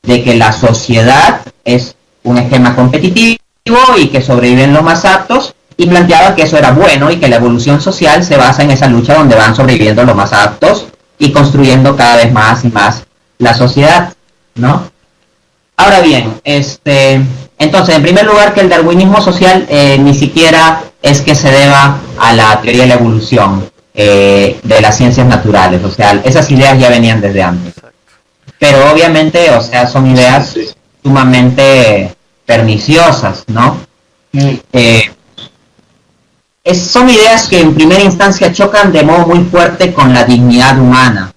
de que la sociedad es un esquema competitivo y que sobreviven los más aptos, y planteaba que eso era bueno y que la evolución social se basa en esa lucha donde van sobreviviendo los más aptos y construyendo cada vez más y más la sociedad, ¿no? Ahora bien, entonces, en primer lugar, que el darwinismo social ni siquiera es que se deba a la teoría de la evolución de las ciencias naturales, o sea, esas ideas ya venían desde antes. Pero obviamente, o sea, son ideas sumamente perniciosas, ¿no? Son ideas que en primera instancia chocan de modo muy fuerte con la dignidad humana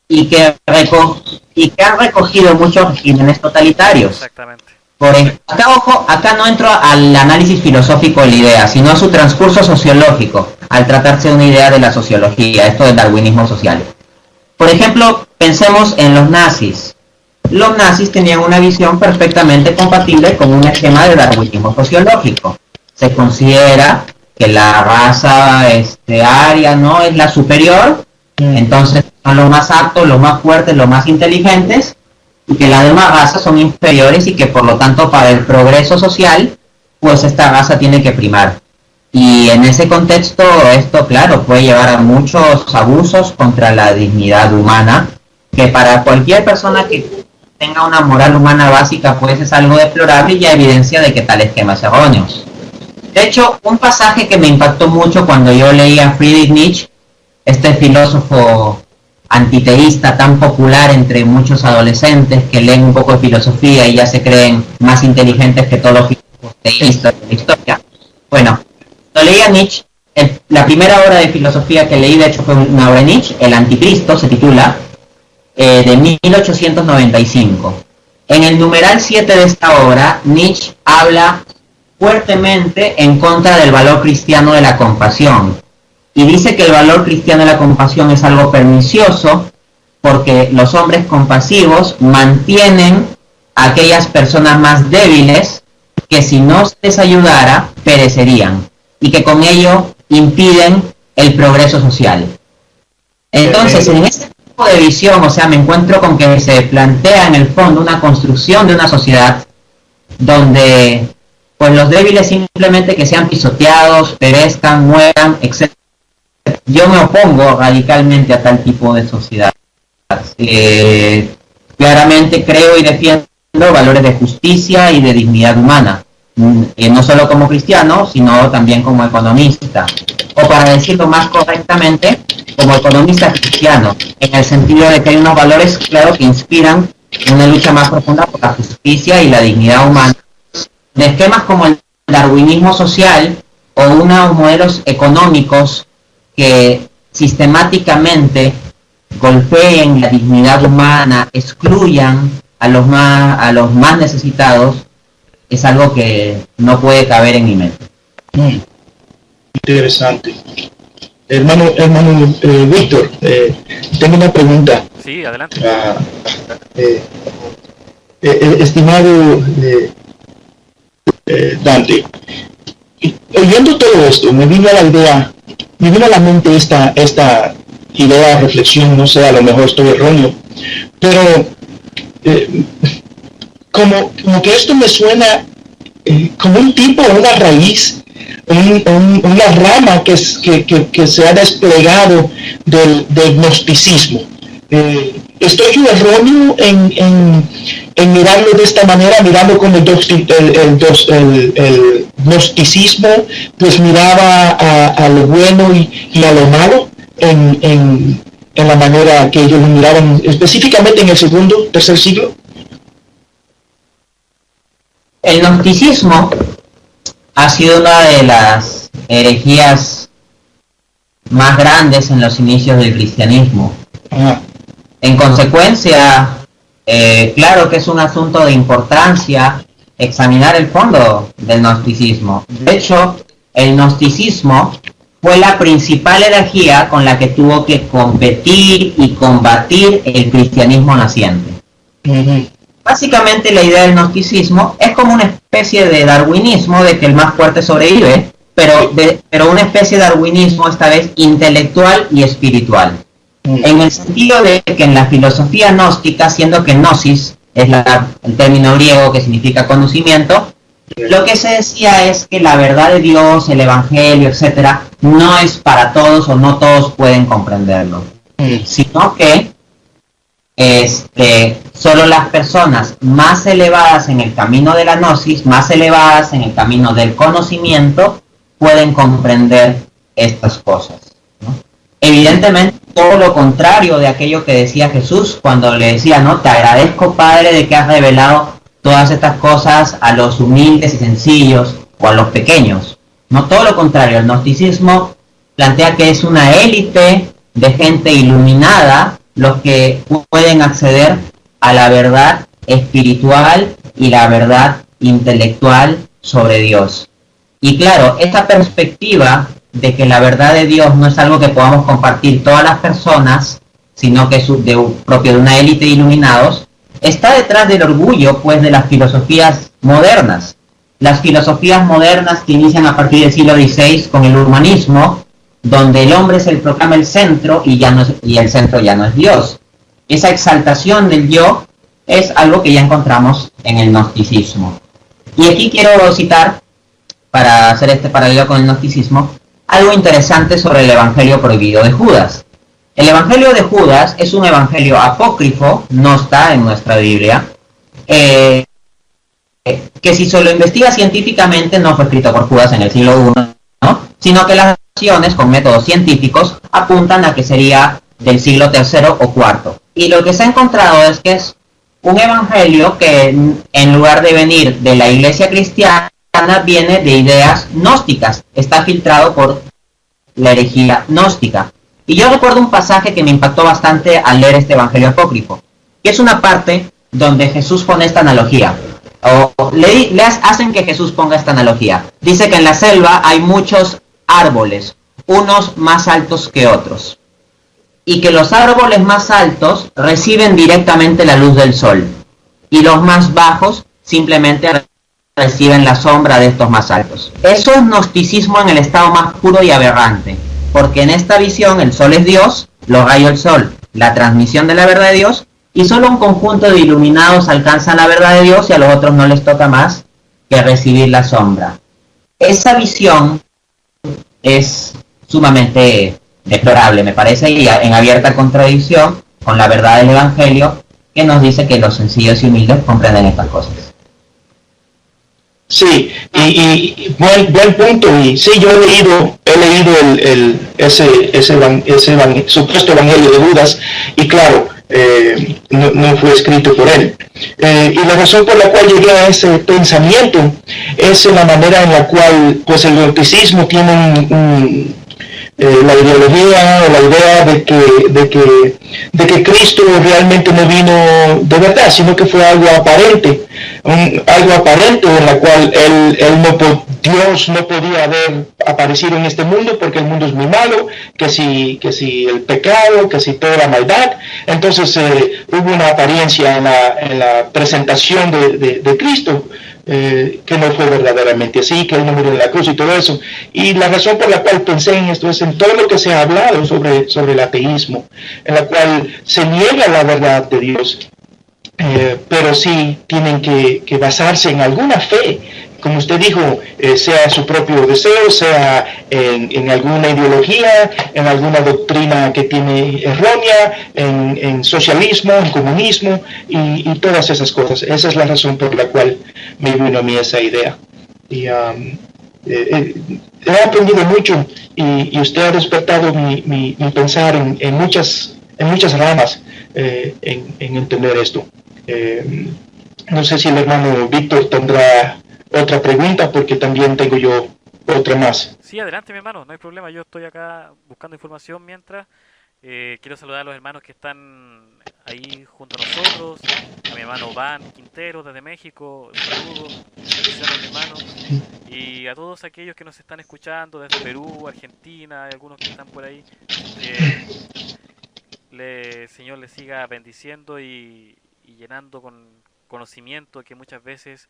y que han recogido muchos regímenes totalitarios. Exactamente. Acá, ojo, acá no entro al análisis filosófico de la idea, sino a su transcurso sociológico, al tratarse de una idea de la sociología, esto del darwinismo social. Por ejemplo, pensemos en los nazis. Los nazis tenían una visión perfectamente compatible con un esquema de darwinismo sociológico. Se considera que la raza aria no es la superior, entonces son los más aptos, los más fuertes, los más inteligentes, y que las demás razas son inferiores y que por lo tanto para el progreso social, pues esta raza tiene que primar. Y en ese contexto esto, claro, puede llevar a muchos abusos contra la dignidad humana, que para cualquier persona que tenga una moral humana básica pues es algo deplorable y ya evidencia de que tal esquema es erróneo. De hecho, un pasaje que me impactó mucho cuando yo leía a Friedrich Nietzsche, este filósofo antiteísta tan popular entre muchos adolescentes que leen un poco de filosofía y ya se creen más inteligentes que todos los filósofos teístas de la historia. Bueno, lo leí a Nietzsche, la primera obra de filosofía que leí de hecho fue una obra de Nietzsche, El Anticristo se titula, de 1895. En el numeral 7 de esta obra, Nietzsche habla fuertemente en contra del valor cristiano de la compasión. Y dice que el valor cristiano de la compasión es algo pernicioso porque los hombres compasivos mantienen a aquellas personas más débiles que si no se les ayudara perecerían y que con ello impiden el progreso social. Entonces, en este tipo de visión, o sea, me encuentro con que se plantea en el fondo una construcción de una sociedad donde pues los débiles simplemente que sean pisoteados, perezcan, mueran, etc. Yo me opongo radicalmente a tal tipo de sociedad. Claramente creo y defiendo valores de justicia y de dignidad humana, no solo como cristiano, sino también como economista, o para decirlo más correctamente, como economista cristiano, en el sentido de que hay unos valores, claro, que inspiran una lucha más profunda por la justicia y la dignidad humana, de esquemas como el darwinismo social o unos modelos económicos que sistemáticamente golpeen la dignidad humana, excluyan a los más necesitados, es algo que no puede caber en mi mente. Interesante. Hermano Víctor, tengo una pregunta. Sí, adelante. Estimado Dante, oyendo todo esto, me vino a la mente esta idea, reflexión, no sé, a lo mejor estoy erróneo, pero como que esto me suena como un tipo, una raíz, una rama que se ha desplegado del gnosticismo. ¿Estoy yo erróneo en mirarlo de esta manera, mirando como el gnosticismo pues miraba a lo bueno y a lo malo en la manera que ellos lo miraban específicamente en el segundo, tercer siglo? El gnosticismo ha sido una de las herejías más grandes en los inicios del cristianismo. En consecuencia, Claro que es un asunto de importancia examinar el fondo del gnosticismo. De hecho, el gnosticismo fue la principal herejía con la que tuvo que competir y combatir el cristianismo naciente. Básicamente la idea del gnosticismo es como una especie de darwinismo de que el más fuerte sobrevive, pero una especie de darwinismo esta vez intelectual y espiritual. En el sentido de que en la filosofía gnóstica, siendo que gnosis es el término griego que significa conocimiento, lo que se decía es que la verdad de Dios, el evangelio, etcétera, no es para todos o no todos pueden comprenderlo, sino que solo las personas más elevadas en el camino de la gnosis, más elevadas en el camino del conocimiento, pueden comprender estas cosas, ¿no? Evidentemente, todo lo contrario de aquello que decía Jesús cuando le decía, ¿no? Te agradezco, Padre, de que has revelado todas estas cosas a los humildes y sencillos o a los pequeños. No, todo lo contrario, el gnosticismo plantea que es una élite de gente iluminada los que pueden acceder a la verdad espiritual y la verdad intelectual sobre Dios. Y claro, esta perspectiva de que la verdad de Dios no es algo que podamos compartir todas las personas, sino que es propio de una élite de iluminados, está detrás del orgullo, pues, de las filosofías modernas. Las filosofías modernas que inician a partir del siglo XVI con el humanismo, donde el hombre se proclama el centro y el centro ya no es Dios. Esa exaltación del yo es algo que ya encontramos en el gnosticismo. Y aquí quiero citar, para hacer este paralelo con el gnosticismo, algo interesante sobre el Evangelio prohibido de Judas. El Evangelio de Judas es un evangelio apócrifo, no está en nuestra Biblia, que si se lo investiga científicamente no fue escrito por Judas en el siglo I, ¿no? Sino que las versiones con métodos científicos apuntan a que sería del siglo III o IV. Y lo que se ha encontrado es que es un evangelio que en lugar de venir de la iglesia cristiana, viene de ideas gnósticas, está filtrado por la herejía gnóstica. Y yo recuerdo un pasaje que me impactó bastante al leer este evangelio apócrifo, que es una parte donde Jesús pone esta analogía, o le hacen que Jesús ponga esta analogía. Dice que en la selva hay muchos árboles, unos más altos que otros, y que los árboles más altos reciben directamente la luz del sol, y los más bajos simplemente reciben la sombra de estos más altos. Eso es gnosticismo en el estado más puro y aberrante, porque en esta visión el sol es Dios, los rayos del sol, la transmisión de la verdad de Dios, y solo un conjunto de iluminados alcanzan la verdad de Dios y a los otros no les toca más que recibir la sombra. Esa visión es sumamente deplorable, me parece, y en abierta contradicción con la verdad del Evangelio, que nos dice que los sencillos y humildes comprenden estas cosas. Sí, y buen punto. Y sí, yo he leído ese supuesto evangelio de Judas, y claro, no fue escrito por él. Y la razón por la cual llegué a ese pensamiento es la manera en la cual, pues, el gnosticismo tiene la ideología o la idea de que Cristo realmente no vino de verdad, sino que fue algo aparente, algo aparente en la cual Dios no podía haber aparecido en este mundo porque el mundo es muy malo, que si el pecado, que si toda la maldad. Entonces hubo una apariencia en la presentación de Cristo, que no fue verdaderamente así, que él no murió en la cruz y todo eso. Y la razón por la cual pensé en esto es en todo lo que se ha hablado sobre el ateísmo, en la cual se niega la verdad de Dios, pero sí tienen que basarse en alguna fe, como usted dijo, sea su propio deseo, sea en alguna ideología, en alguna doctrina que tiene errónea, en socialismo, en comunismo y todas esas cosas. Esa es la razón por la cual me vino a mí esa idea. Y he aprendido mucho y usted ha despertado mi pensar en muchas ramas en entender esto. No sé si el hermano Víctor tendrá otra pregunta, porque también tengo yo otra más. Sí, adelante, mi hermano, no hay problema. Yo estoy acá buscando información mientras. Quiero saludar a los hermanos que están ahí junto a nosotros, a mi hermano Van Quintero desde México, un saludo, bendiciones mi hermano, y a todos aquellos que nos están escuchando desde Perú, Argentina, hay algunos que están por ahí, que Señor les siga bendiciendo y llenando con conocimiento que muchas veces,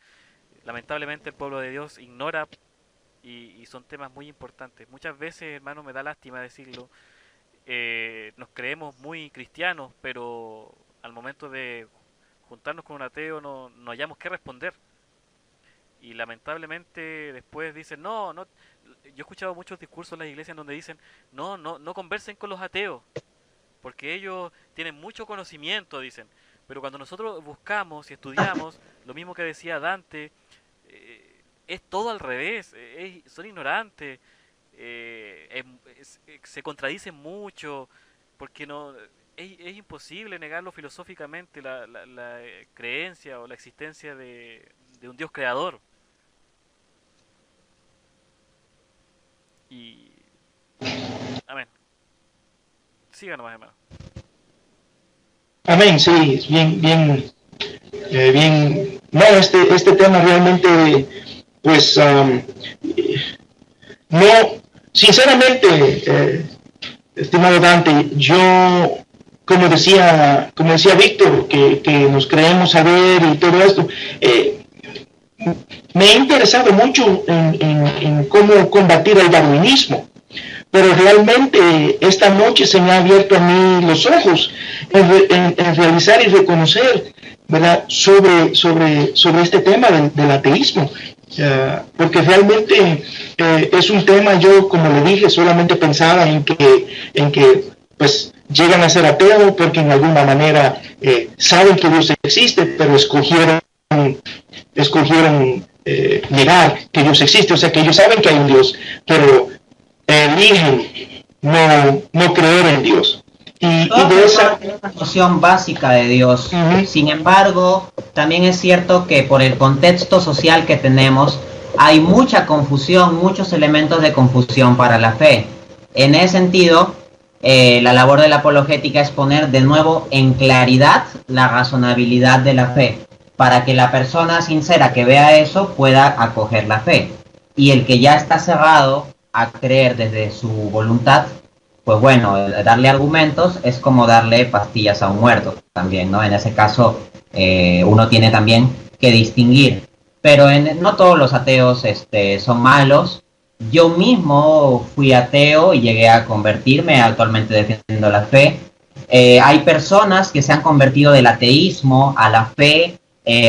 lamentablemente, el pueblo de Dios ignora y son temas muy importantes. Muchas veces, hermano, me da lástima decirlo, nos creemos muy cristianos, pero al momento de juntarnos con un ateo no hallamos qué responder. Y lamentablemente después dicen, no, no, yo he escuchado muchos discursos en las iglesias donde dicen, no conversen con los ateos, porque ellos tienen mucho conocimiento, dicen. Pero cuando nosotros buscamos y estudiamos, lo mismo que decía Dante, es todo al revés, son ignorantes, se contradicen mucho, porque no es imposible negarlo filosóficamente la creencia o la existencia de un Dios creador. Y amén. Sigan nomás, hermano. Amén, sí, bien. No, este tema realmente, pues, no, sinceramente, estimado Dante, yo, como decía Víctor, que nos creemos saber y todo esto, me he interesado mucho en cómo combatir el darwinismo, pero realmente esta noche se me ha abierto a mí los ojos en realizar y reconocer, ¿verdad?, sobre este tema del ateísmo. Porque realmente es un tema, yo como le dije, solamente pensaba en que pues llegan a ser ateos porque en alguna manera saben que Dios existe, pero escogieron negar que Dios existe, o sea que ellos saben que hay un Dios, pero eligen no creer en Dios. Y de esa noción básica de Dios. Sin embargo, también es cierto que por el contexto social que tenemos, hay mucha confusión, muchos elementos de confusión para la fe. En ese sentido, la labor de la apologética es poner de nuevo en claridad la razonabilidad de la fe, para que la persona sincera que vea eso pueda acoger la fe. Y el que ya está cerrado a creer desde su voluntad, pues bueno, darle argumentos es como darle pastillas a un muerto también, ¿no? En ese caso, uno tiene también que distinguir. Pero no todos los ateos son malos. Yo mismo fui ateo y llegué a convertirme, actualmente defiendo la fe. Hay personas que se han convertido del ateísmo a la fe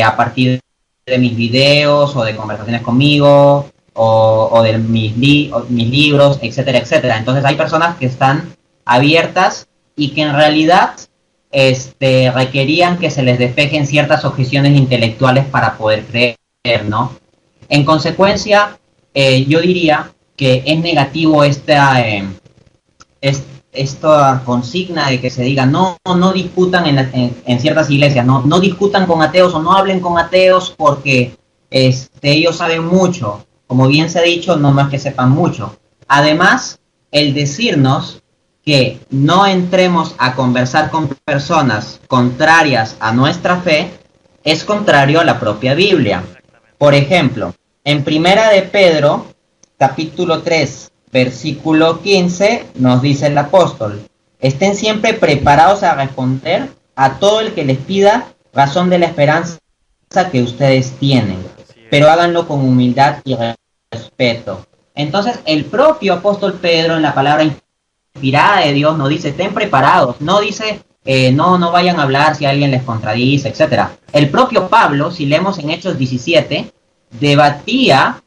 a partir de mis videos o de conversaciones conmigo, o de mis libros, etcétera, etcétera. Entonces hay personas que están abiertas y que en realidad requerían que se les despejen ciertas objeciones intelectuales para poder creer, ¿no? En consecuencia, yo diría que es negativo esta consigna de que se diga no discutan en ciertas iglesias, no discutan con ateos o no hablen con ateos porque ellos saben mucho. Como bien se ha dicho, no es que sepan mucho. Además, el decirnos que no entremos a conversar con personas contrarias a nuestra fe es contrario a la propia Biblia. Por ejemplo, en Primera de Pedro, capítulo 3, versículo 15, nos dice el apóstol: estén siempre preparados a responder a todo el que les pida razón de la esperanza que ustedes tienen, pero háganlo con humildad y respeto. Entonces, el propio apóstol Pedro, en la palabra inspirada de Dios, nos dice: estén preparados, no dice no vayan a hablar si alguien les contradice, etcétera. El propio Pablo, si leemos en Hechos 17, debatía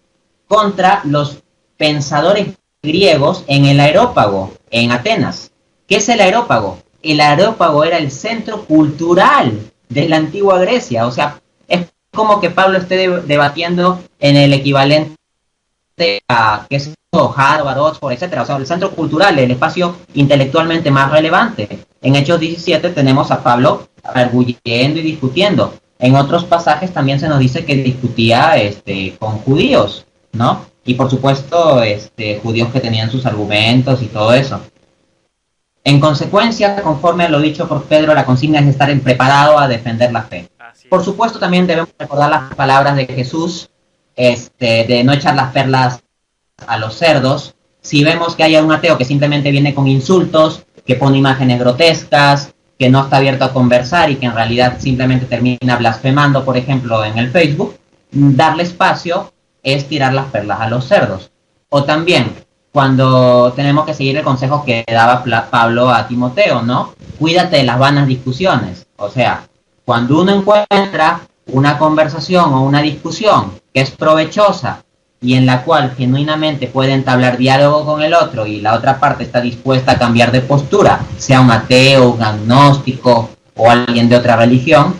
contra los pensadores griegos en el Areópago, en Atenas. ¿Qué es el Areópago? El Areópago era el centro cultural de la antigua Grecia. O sea, es como que Pablo esté debatiendo en el equivalente a, qué sé yo, Harvard, Oxford, etcétera. O sea, el centro cultural, el espacio intelectualmente más relevante. En Hechos 17 tenemos a Pablo arguyendo y discutiendo. En otros pasajes también se nos dice que discutía con judíos, ¿no? Y por supuesto, judíos que tenían sus argumentos y todo eso. En consecuencia, conforme a lo dicho por Pedro, la consigna es estar preparado a defender la fe. Por supuesto, también debemos recordar las palabras de Jesús, de no echar las perlas a los cerdos. Si vemos que hay un ateo que simplemente viene con insultos, que pone imágenes grotescas, que no está abierto a conversar y que en realidad simplemente termina blasfemando, por ejemplo, en el Facebook, darle espacio es tirar las perlas a los cerdos. O también, cuando tenemos que seguir el consejo que daba Pablo a Timoteo, ¿no? Cuídate de las vanas discusiones. O sea, cuando uno encuentra una conversación o una discusión que es provechosa y en la cual genuinamente puede entablar diálogo con el otro y la otra parte está dispuesta a cambiar de postura, sea un ateo, un agnóstico o alguien de otra religión,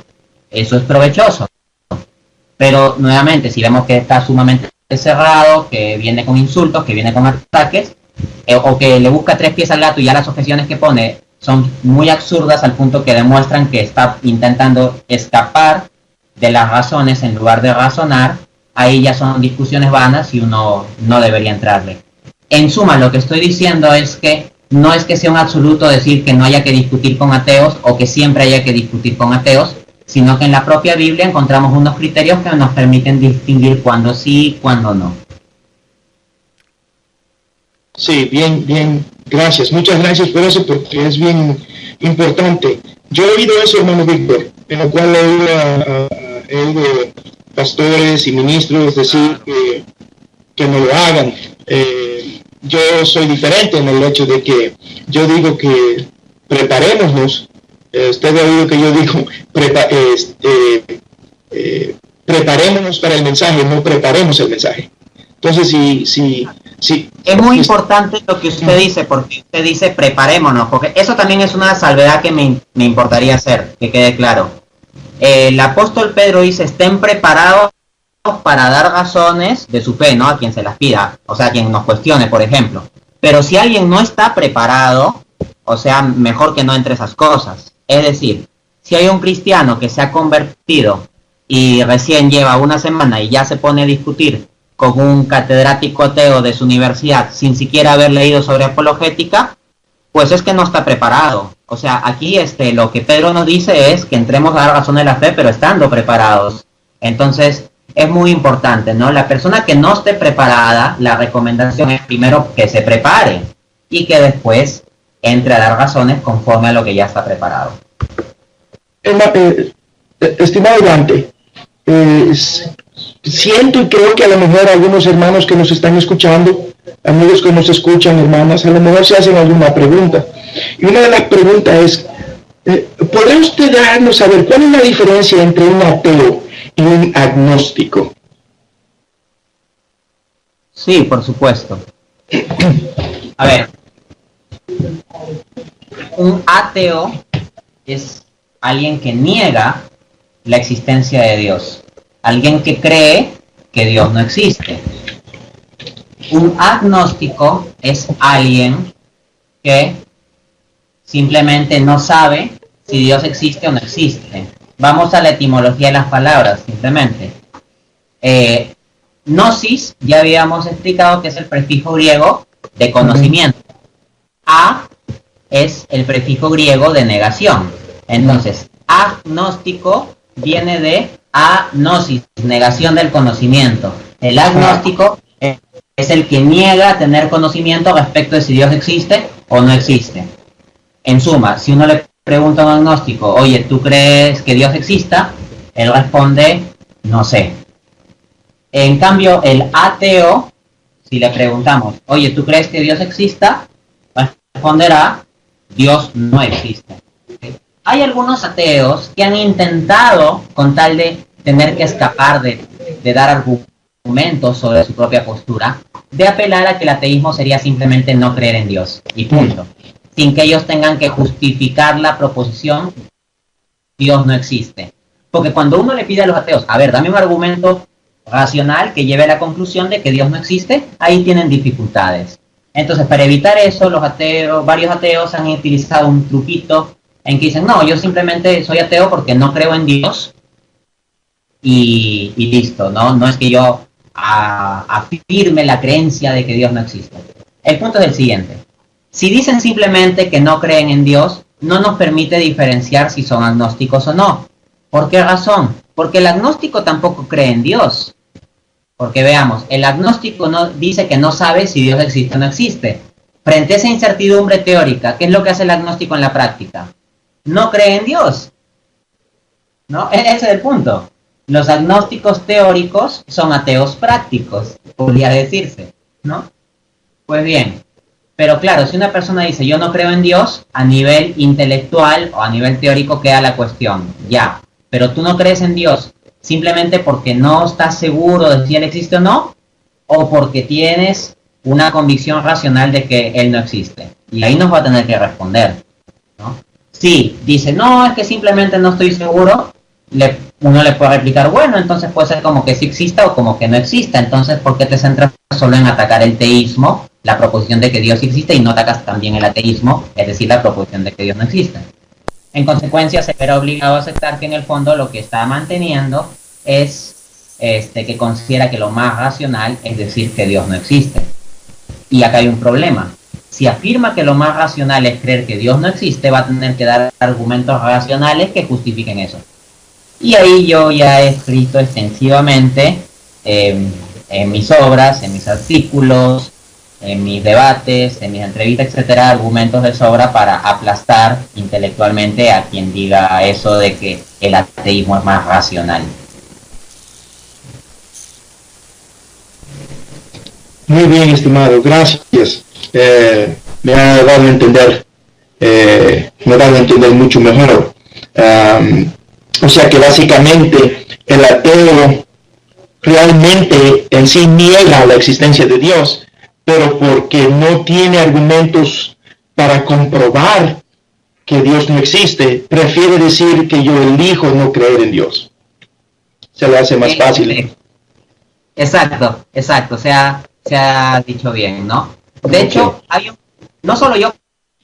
eso es provechoso. Pero nuevamente, si vemos que está sumamente cerrado, que viene con insultos, que viene con ataques, o que le busca tres pies al gato y ya las objeciones que pone son muy absurdas al punto que demuestran que está intentando escapar de las razones en lugar de razonar, ahí ya son discusiones vanas y uno no debería entrarle. En suma, lo que estoy diciendo es que no es que sea un absoluto decir que no haya que discutir con ateos o que siempre haya que discutir con ateos, sino que en la propia Biblia encontramos unos criterios que nos permiten distinguir cuándo sí y cuándo no. Sí, bien, gracias. Muchas gracias por eso, porque es bien importante. Yo he oído eso, hermano Víctor, en lo cual he oído pastores y ministros decir que no lo hagan. Yo soy diferente en el hecho de que yo digo que preparémonos. Usted ha oído que yo digo preparémonos para el mensaje, no preparemos el mensaje. Entonces, si es muy importante lo que usted dice, porque usted dice preparémonos, porque eso también es una salvedad que me importaría hacer, que quede claro. El apóstol Pedro dice, estén preparados para dar razones de su fe, ¿no? A quien se las pida, o sea, a quien nos cuestione, por ejemplo. Pero si alguien no está preparado, o sea, mejor que no entre esas cosas. Es decir, si hay un cristiano que se ha convertido y recién lleva una semana y ya se pone a discutir con un catedrático ateo de su universidad sin siquiera haber leído sobre apologética, pues es que no está preparado. O sea, aquí lo que Pedro nos dice es que entremos a dar razón de la fe, pero estando preparados. Entonces, es muy importante, ¿no? La persona que no esté preparada, la recomendación es primero que se prepare y que después entre a dar razones conforme a lo que ya está preparado. Estimado Dante, siento y creo que a lo mejor algunos hermanos que nos están escuchando, amigos que nos escuchan, hermanas, a lo mejor se hacen alguna pregunta. Y una de las preguntas es, ¿podría usted darnos saber cuál es la diferencia entre un ateo y un agnóstico? Sí, por supuesto. A ver, un ateo es alguien que niega la existencia de Dios, alguien que cree que Dios no existe. Un agnóstico es alguien que simplemente no sabe si Dios existe o no existe. Vamos a la etimología de las palabras, simplemente. Gnosis, ya habíamos explicado que es el prefijo griego de conocimiento. A es el prefijo griego de negación. Entonces, agnóstico viene de agnosis, negación del conocimiento. El agnóstico es el que niega tener conocimiento respecto de si Dios existe o no existe. En suma, si uno le pregunta a un agnóstico, oye, ¿tú crees que Dios exista? Él responde, no sé. En cambio, el ateo, si le preguntamos, oye, ¿tú crees que Dios exista? Responderá, Dios no existe. Hay algunos ateos que han intentado, con tal de tener que escapar de dar argumentos sobre su propia postura, de apelar a que el ateísmo sería simplemente no creer en Dios, y punto. Sin que ellos tengan que justificar la proposición, Dios no existe. Porque cuando uno le pide a los ateos, a ver, dame un argumento racional que lleve a la conclusión de que Dios no existe, ahí tienen dificultades. Entonces, para evitar eso, varios ateos han utilizado un truquito en que dicen, no, yo simplemente soy ateo porque no creo en Dios y listo, ¿no? No es que yo afirme la creencia de que Dios no existe. El punto es el siguiente. Si dicen simplemente que no creen en Dios, no nos permite diferenciar si son agnósticos o no. ¿Por qué razón? Porque el agnóstico tampoco cree en Dios. Porque veamos, el agnóstico no, dice que no sabe si Dios existe o no existe. Frente a esa incertidumbre teórica, ¿qué es lo que hace el agnóstico en la práctica? No cree en Dios. ¿No? Ese es el punto. Los agnósticos teóricos son ateos prácticos, podría decirse, ¿no? Pues bien, pero claro, si una persona dice yo no creo en Dios, a nivel intelectual o a nivel teórico queda la cuestión, ya, pero tú no crees en Dios simplemente porque no estás seguro de si Él existe o no, o porque tienes una convicción racional de que Él no existe. Y ahí nos va a tener que responder, ¿no? Si dice, no, es que simplemente no estoy seguro, uno le puede replicar, bueno, entonces puede ser como que sí exista o como que no exista. Entonces, ¿por qué te centras solo en atacar el teísmo, la proposición de que Dios existe, y no atacas también el ateísmo, es decir, la proposición de que Dios no existe? En consecuencia, se verá obligado a aceptar que en el fondo lo que está manteniendo es que considera que lo más racional es decir que Dios no existe. Y acá hay un problema. Si afirma que lo más racional es creer que Dios no existe, va a tener que dar argumentos racionales que justifiquen eso. Y ahí yo ya he escrito extensivamente en mis obras, en mis artículos, en mis debates, en mis entrevistas, etcétera, argumentos de sobra para aplastar intelectualmente a quien diga eso de que el ateísmo es más racional. Muy bien, estimado, gracias. Me ha dado a entender, mucho mejor. O sea que básicamente el ateo realmente en sí niega la existencia de Dios, pero porque no tiene argumentos para comprobar que Dios no existe, prefiere decir que yo elijo no creer en Dios. Se le hace más fácil. Exacto, se ha dicho bien, ¿no? De hecho, no solo yo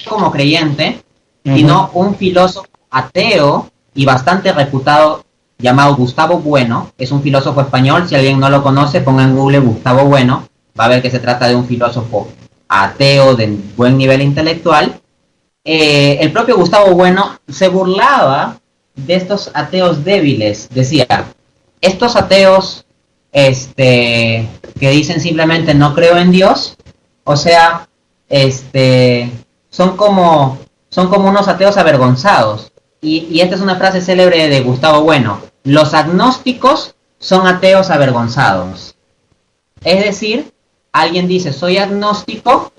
como creyente, sino un filósofo ateo y bastante reputado llamado Gustavo Bueno, es un filósofo español. Si alguien no lo conoce, ponga en Google Gustavo Bueno, va a ver que se trata de un filósofo ateo de buen nivel intelectual. El propio Gustavo Bueno se burlaba de estos ateos débiles. Decía, estos ateos que dicen simplemente no creo en Dios, o sea, son como unos ateos avergonzados. Y esta es una frase célebre de Gustavo Bueno: los agnósticos son ateos avergonzados. Es decir, alguien dice soy agnóstico,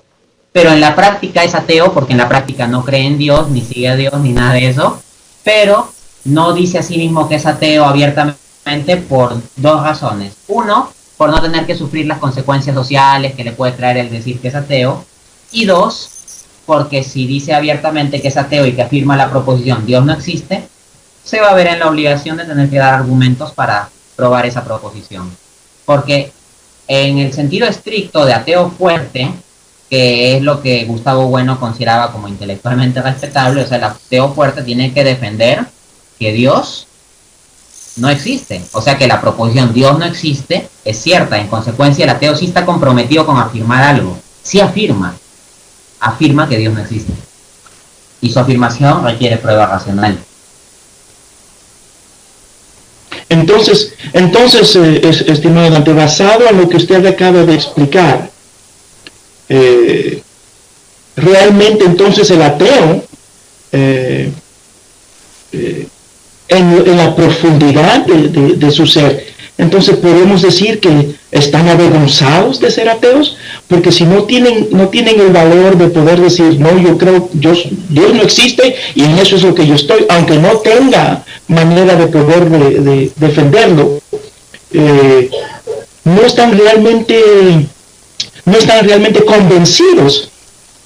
pero en la práctica es ateo porque en la práctica no cree en Dios, ni sigue a Dios, ni nada de eso, pero no dice a sí mismo que es ateo abiertamente por dos razones. Uno, por no tener que sufrir las consecuencias sociales que le puede traer el decir que es ateo, y dos, porque si dice abiertamente que es ateo y que afirma la proposición Dios no existe, se va a ver en la obligación de tener que dar argumentos para probar esa proposición. Porque en el sentido estricto de ateo fuerte, que es lo que Gustavo Bueno consideraba como intelectualmente respetable, o sea, el ateo fuerte tiene que defender que Dios no existe. O sea, que la proposición Dios no existe es cierta. En consecuencia, el ateo sí está comprometido con afirmar algo. Sí afirma que Dios no existe. Y su afirmación requiere prueba racional. Entonces, estimado Dante, basado en lo que usted acaba de explicar, realmente entonces el ateo, en la profundidad de su ser, entonces podemos decir que están avergonzados de ser ateos, porque si no tienen el valor de poder decir, no, yo creo, Dios no existe y en eso es lo que yo estoy, aunque no tenga manera de poder de defenderlo, no están realmente convencidos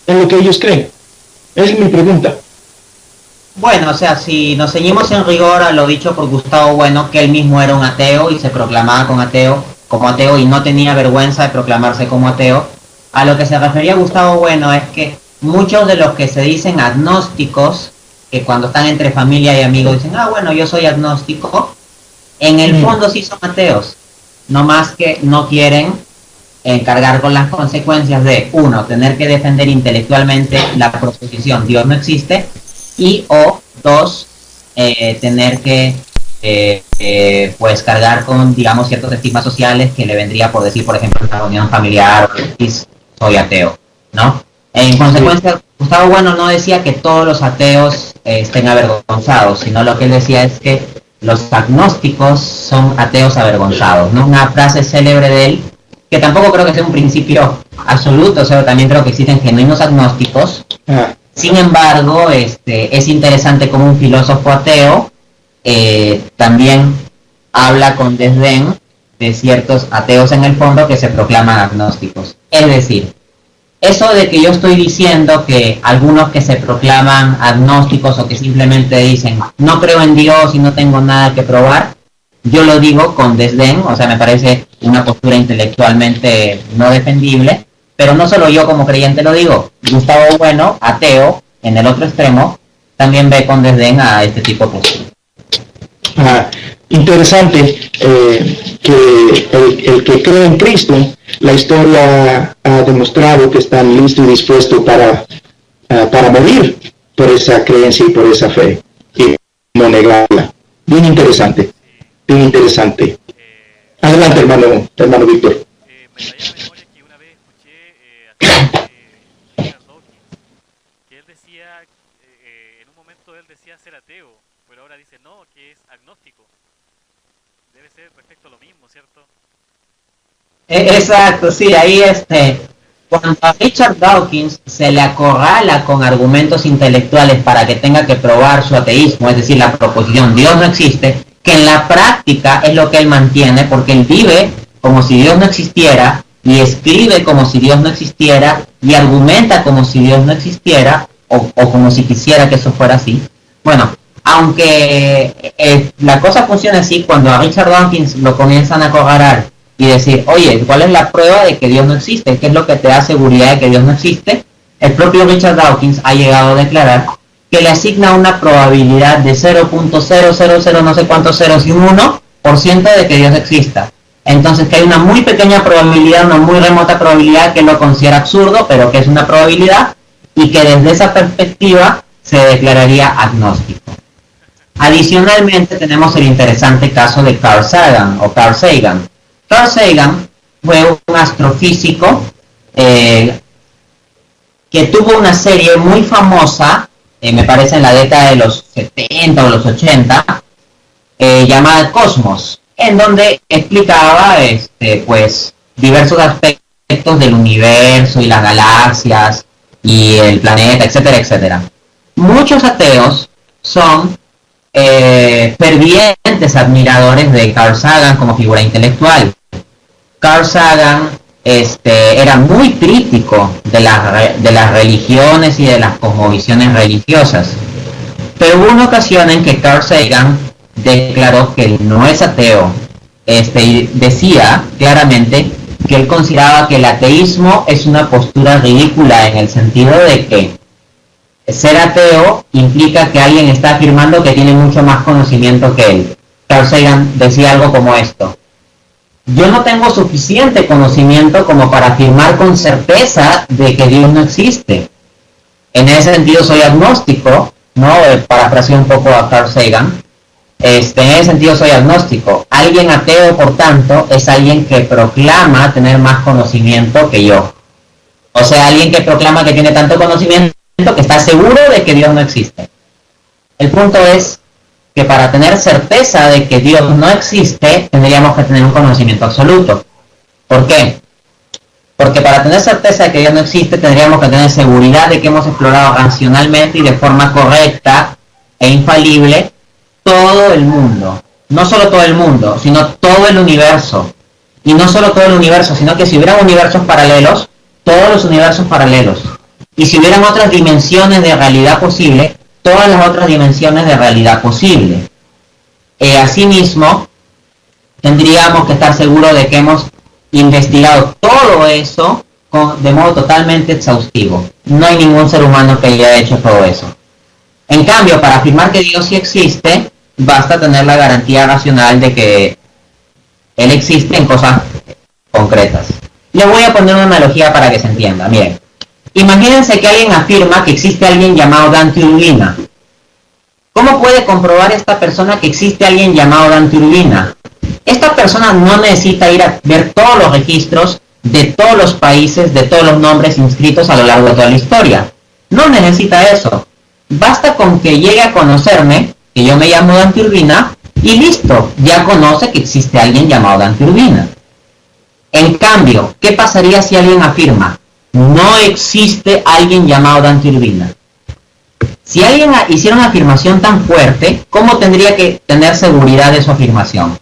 en lo que ellos creen. Esa es mi pregunta. Bueno, o sea, si nos ceñimos en rigor a lo dicho por Gustavo Bueno, que él mismo era un ateo y se proclamaba como ateo y no tenía vergüenza de proclamarse como ateo, a lo que se refería Gustavo Bueno es que muchos de los que se dicen agnósticos, que cuando están entre familia y amigos dicen, bueno, yo soy agnóstico, en el fondo sí son ateos, no más que no quieren cargar con las consecuencias de, uno, tener que defender intelectualmente la proposición Dios no existe, y o dos, tener que pues cargar con, digamos, ciertos estigmas sociales que le vendría por decir, por ejemplo, en una reunión familiar, soy ateo, ¿no? En consecuencia, Gustavo Bueno no decía que todos los ateos estén avergonzados, sino lo que él decía es que los agnósticos son ateos avergonzados, ¿no? Una frase célebre de él, que tampoco creo que sea un principio absoluto, o sea, también creo que existen genuinos agnósticos. Sin embargo, es interesante como un filósofo ateo también habla con desdén de ciertos ateos en el fondo que se proclaman agnósticos. Es decir, eso de que yo estoy diciendo que algunos que se proclaman agnósticos o que simplemente dicen no creo en Dios y no tengo nada que probar, yo lo digo con desdén, o sea, me parece una postura intelectualmente no defendible, pero no solo yo como creyente lo digo, Gustavo Bueno, ateo, en el otro extremo, también ve con desdén a este tipo de postura. Interesante que el que cree en Cristo, la historia ha demostrado que están listos y dispuestos para morir por esa creencia y por esa fe y no negarla. Bien interesante, bien interesante. Adelante, hermano Víctor. Me traía a memoria que una vez escuché a Richard Dawkins, que él decía, en un momento él decía ser ateo, pero ahora dice no, que es agnóstico. Debe ser respecto a lo mismo, ¿cierto? Exacto, sí, ahí cuando a Richard Dawkins se le acorrala con argumentos intelectuales para que tenga que probar su ateísmo, es decir, la proposición Dios no existe, que en la práctica es lo que él mantiene, porque él vive como si Dios no existiera, y escribe como si Dios no existiera, y argumenta como si Dios no existiera, o como si quisiera que eso fuera así. Bueno, aunque la cosa funciona así, cuando a Richard Dawkins lo comienzan a acorralar y decir, oye, ¿cuál es la prueba de que Dios no existe? ¿Qué es lo que te da seguridad de que Dios no existe? El propio Richard Dawkins ha llegado a declarar que le asigna una probabilidad de 0.000 no sé cuántos ceros y un 1% de que Dios exista. Entonces que hay una muy pequeña probabilidad, una muy remota probabilidad que lo considera absurdo, pero que es una probabilidad, y que desde esa perspectiva se declararía agnóstico. Adicionalmente tenemos el interesante caso de Carl Sagan. Carl Sagan fue un astrofísico que tuvo una serie muy famosa, me parece en la década de los 70 o los 80, llamada Cosmos, en donde explicaba pues diversos aspectos del universo y las galaxias y el planeta, etcétera, etcétera. Muchos ateos son fervientes admiradores de Carl Sagan como figura intelectual. Carl Sagan era muy crítico de las religiones y de las cosmovisiones religiosas, pero hubo una ocasión en que Carl Sagan declaró que no es ateo, y decía claramente que él consideraba que el ateísmo es una postura ridícula, en el sentido de que ser ateo implica que alguien está afirmando que tiene mucho más conocimiento que él. Carl Sagan decía algo como esto: yo no tengo suficiente conocimiento como para afirmar con certeza de que Dios no existe. En ese sentido soy agnóstico, ¿no? Parafraseo un poco a Carl Sagan. En ese sentido soy agnóstico. Alguien ateo, por tanto, es alguien que proclama tener más conocimiento que yo. O sea, alguien que proclama que tiene tanto conocimiento que está seguro de que Dios no existe. El punto es que para tener certeza de que Dios no existe, tendríamos que tener un conocimiento absoluto. ¿Por qué? Porque para tener certeza de que Dios no existe, tendríamos que tener seguridad de que hemos explorado racionalmente y de forma correcta e infalible todo el mundo. No solo todo el mundo, sino todo el universo. Y no solo todo el universo, sino que si hubieran universos paralelos, todos los universos paralelos. Y si hubieran otras dimensiones de realidad posible, todas las otras dimensiones de realidad posible. Asimismo, tendríamos que estar seguros de que hemos investigado todo eso de modo totalmente exhaustivo. No hay ningún ser humano que haya hecho todo eso. En cambio, para afirmar que Dios sí existe, basta tener la garantía racional de que Él existe en cosas concretas. Le voy a poner una analogía para que se entienda. Miren, imagínense que alguien afirma que existe alguien llamado Dante Urbina. ¿Cómo puede comprobar esta persona que existe alguien llamado Dante Urbina? Esta persona no necesita ir a ver todos los registros de todos los países, de todos los nombres inscritos a lo largo de toda la historia. No necesita eso. Basta con que llegue a conocerme, que yo me llamo Dante Urbina, y listo, ya conoce que existe alguien llamado Dante Urbina. En cambio, ¿qué pasaría si alguien afirma, no existe alguien llamado Dante Urbina? Si alguien hiciera una afirmación tan fuerte, ¿cómo tendría que tener seguridad de su afirmación?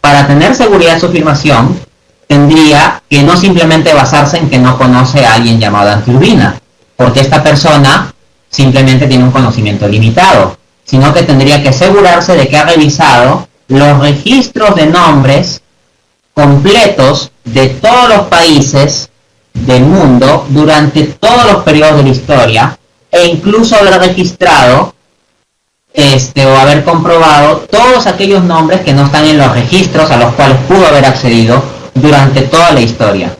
Para tener seguridad de su afirmación, tendría que no simplemente basarse en que no conoce a alguien llamado Dante Urbina, porque esta persona simplemente tiene un conocimiento limitado, sino que tendría que asegurarse de que ha revisado los registros de nombres completos de todos los países del mundo durante todos los periodos de la historia, e incluso haber registrado o haber comprobado todos aquellos nombres que no están en los registros a los cuales pudo haber accedido durante toda la historia.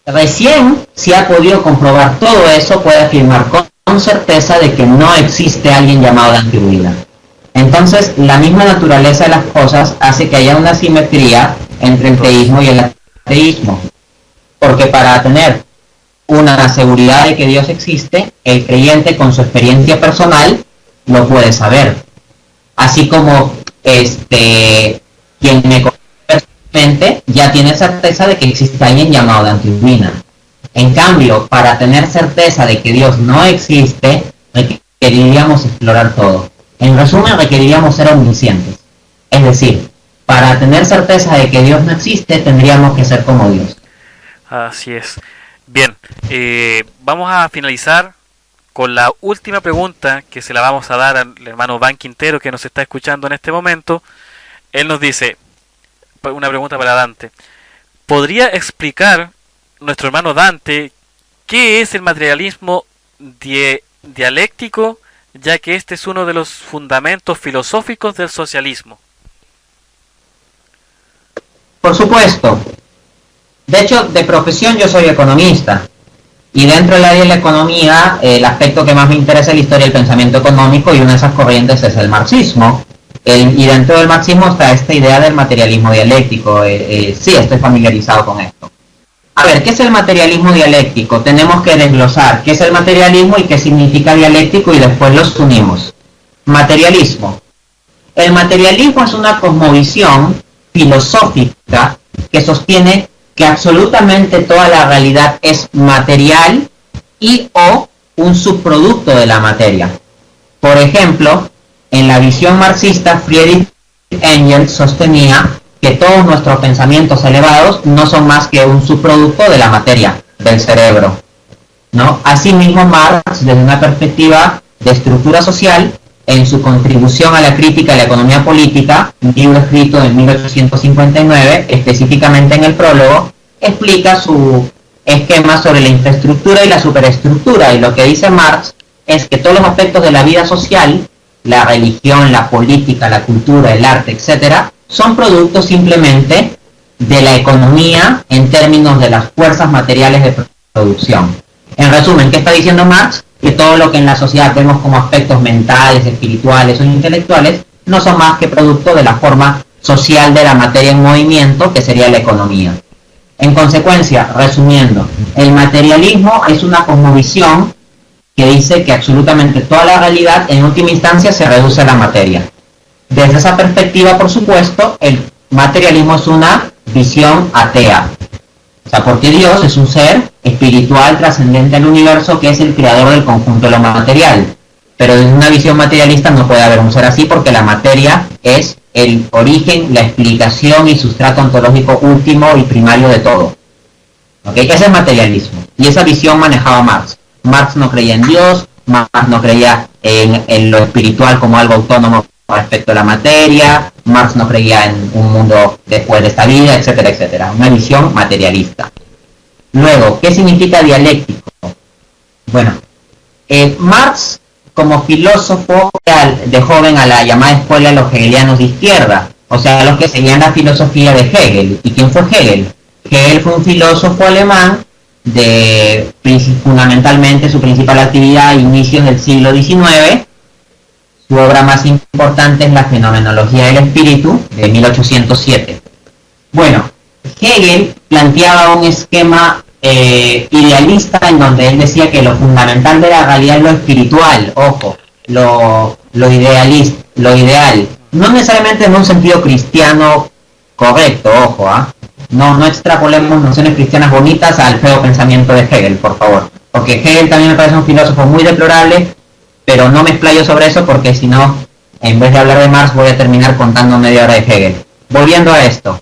Recién, si ha podido comprobar todo eso, puede afirmar con certeza de que no existe alguien llamado Dante Urbina. Entonces, la misma naturaleza de las cosas hace que haya una simetría entre el teísmo y el ateísmo. Porque para tener una seguridad de que Dios existe, el creyente con su experiencia personal lo puede saber. Así como quien me conoce personalmente ya tiene certeza de que existe alguien llamado Dante Urbina. En cambio, para tener certeza de que Dios no existe, requeriríamos explorar todo. En resumen, requeriríamos ser omniscientes. Es decir, para tener certeza de que Dios no existe, tendríamos que ser como Dios. Así es. Bien, vamos a finalizar con la última pregunta que se la vamos a dar al hermano Van Quintero, que nos está escuchando en este momento. Él nos dice, una pregunta para Dante: ¿podría explicar nuestro hermano Dante qué es el materialismo dialéctico, ya que este es uno de los fundamentos filosóficos del socialismo? Por supuesto. De hecho, de profesión yo soy economista, y dentro del área de la economía, el aspecto que más me interesa es la historia del pensamiento económico, y una de esas corrientes es el marxismo. Y dentro del marxismo está esta idea del materialismo dialéctico. Sí, estoy familiarizado con esto. A ver, ¿qué es el materialismo dialéctico? Tenemos que desglosar qué es el materialismo y qué significa dialéctico, y después los unimos. Materialismo. El materialismo es una cosmovisión filosófica que sostiene que absolutamente toda la realidad es material y o un subproducto de la materia. Por ejemplo, en la visión marxista, Friedrich Engels sostenía que todos nuestros pensamientos elevados no son más que un subproducto de la materia, del cerebro, ¿no? Asimismo, Marx, desde una perspectiva de estructura social, en su contribución a la crítica de la economía política, un libro escrito en 1859, específicamente en el prólogo, explica su esquema sobre la infraestructura y la superestructura, y lo que dice Marx es que todos los aspectos de la vida social, la religión, la política, la cultura, el arte, etcétera, son productos simplemente de la economía en términos de las fuerzas materiales de producción. En resumen, ¿qué está diciendo Marx? Que todo lo que en la sociedad vemos como aspectos mentales, espirituales o intelectuales no son más que producto de la forma social de la materia en movimiento, que sería la economía. En consecuencia, resumiendo, el materialismo es una cosmovisión que dice que absolutamente toda la realidad en última instancia se reduce a la materia. Desde esa perspectiva, por supuesto, el materialismo es una visión atea. O sea, porque Dios es un ser espiritual trascendente al universo que es el creador del conjunto de lo material. Pero desde una visión materialista no puede haber un ser así, porque la materia es el origen, la explicación y sustrato ontológico último y primario de todo. ¿Okay? Ese es materialismo. Y esa visión manejaba Marx. Marx no creía en Dios, Marx no creía en lo espiritual como algo autónomo respecto a la materia, Marx no creía en un mundo después de esta vida, etcétera, etcétera. Una visión materialista. Luego, ¿qué significa dialéctico? Bueno, Marx, como filósofo de joven a la llamada escuela de los hegelianos de izquierda, o sea, los que seguían la filosofía de Hegel. ¿Y quién fue Hegel? Hegel fue un filósofo alemán fundamentalmente su principal actividad a inicios del siglo XIX. Su obra más importante es La Fenomenología del Espíritu, de 1807. Bueno, Hegel planteaba un esquema idealista en donde él decía que lo fundamental de la realidad es lo espiritual, ojo, lo ideal, no necesariamente en un sentido cristiano correcto, ojo, no extrapolemos nociones cristianas bonitas al feo pensamiento de Hegel, por favor, porque Hegel también me parece un filósofo muy deplorable, pero no me explayo sobre eso porque si no, en vez de hablar de Marx voy a terminar contando media hora de Hegel. Volviendo a esto,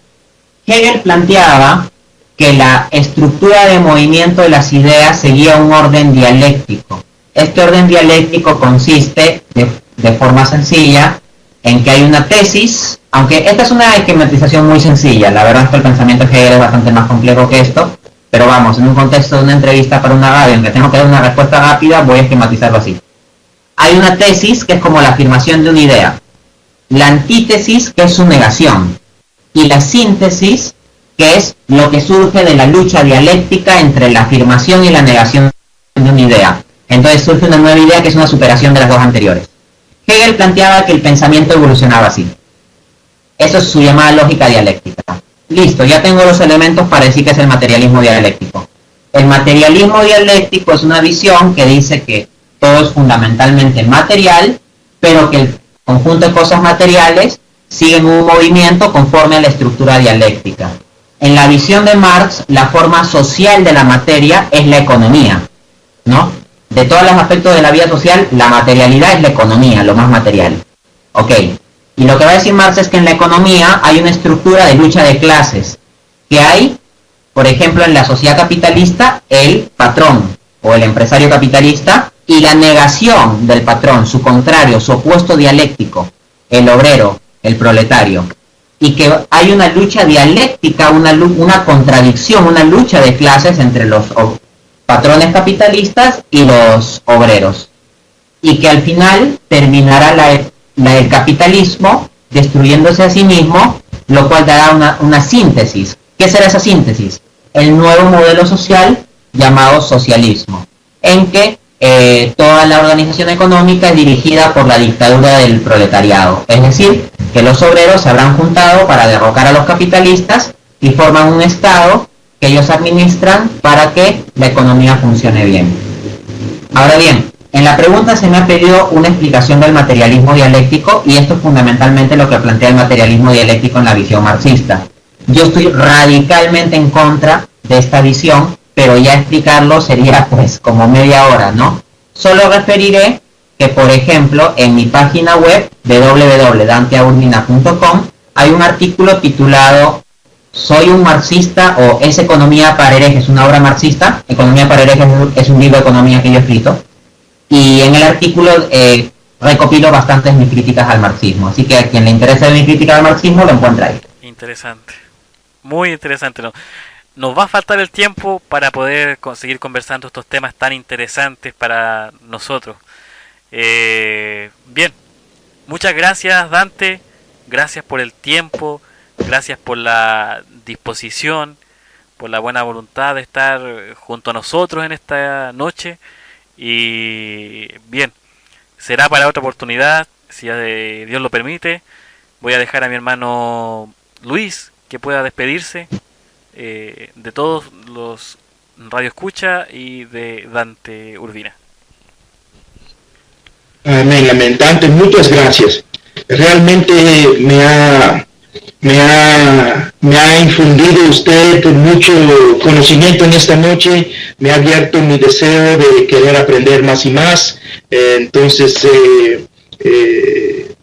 Hegel planteaba que la estructura de movimiento de las ideas seguía un orden dialéctico. Este orden dialéctico consiste, de forma sencilla, en que hay una tesis, aunque esta es una esquematización muy sencilla, la verdad es que el pensamiento de Hegel es bastante más complejo que esto, pero vamos, en un contexto de una entrevista para una radio en que tengo que dar una respuesta rápida, voy a esquematizarlo así. Hay una tesis que es como la afirmación de una idea, la antítesis que es su negación, y la síntesis que es lo que surge de la lucha dialéctica entre la afirmación y la negación de una idea. Entonces surge una nueva idea que es una superación de las dos anteriores. Hegel planteaba que el pensamiento evolucionaba así. Eso es su llamada lógica dialéctica. Listo, ya tengo los elementos para decir que es el materialismo dialéctico. El materialismo dialéctico es una visión que dice que todo es fundamentalmente material, pero que el conjunto de cosas materiales siguen un movimiento conforme a la estructura dialéctica. En la visión de Marx, la forma social de la materia es la economía, ¿no? De todos los aspectos de la vida social, la materialidad es la economía, lo más material. Ok. Y lo que va a decir Marx es que en la economía hay una estructura de lucha de clases, que hay, por ejemplo, en la sociedad capitalista, el patrón o el empresario capitalista, y la negación del patrón, su contrario, su opuesto dialéctico, el obrero, el proletario. Y que hay una lucha dialéctica, una contradicción, una lucha de clases entre los patrones capitalistas y los obreros. Y que al final terminará el capitalismo destruyéndose a sí mismo, lo cual dará una síntesis. ¿Qué será esa síntesis? El nuevo modelo social llamado socialismo, en que toda la organización económica es dirigida por la dictadura del proletariado, es decir, que los obreros se habrán juntado para derrocar a los capitalistas y forman un estado que ellos administran para que la economía funcione bien. Ahora bien, en la pregunta se me ha pedido una explicación del materialismo dialéctico y esto es fundamentalmente lo que plantea el materialismo dialéctico en la visión marxista. Yo estoy radicalmente en contra de esta visión, pero ya explicarlo sería pues como media hora, ¿no? Solo referiré que, por ejemplo, en mi página web www.danteaurbina.com hay un artículo titulado ¿Soy un marxista o es Economía para herejes una obra marxista? Economía para herejes es un libro de economía que yo he escrito. Y en el artículo recopilo bastantes mis críticas al marxismo. Así que a quien le interese mi crítica al marxismo lo encuentra ahí. Interesante. Muy interesante, ¿no? Nos va a faltar el tiempo para poder seguir conversando estos temas tan interesantes para nosotros. Bien, muchas gracias, Dante, gracias por el tiempo, gracias por la disposición, por la buena voluntad de estar junto a nosotros en esta noche. Y bien, será para otra oportunidad, si Dios lo permite. Voy a dejar a mi hermano Luis que pueda despedirse de todos los Radio Escucha y de Dante Urbina. Amén, amén. Dante, muchas gracias. Realmente me ha infundido usted mucho conocimiento en esta noche, me ha abierto mi deseo de querer aprender más y más. Entonces,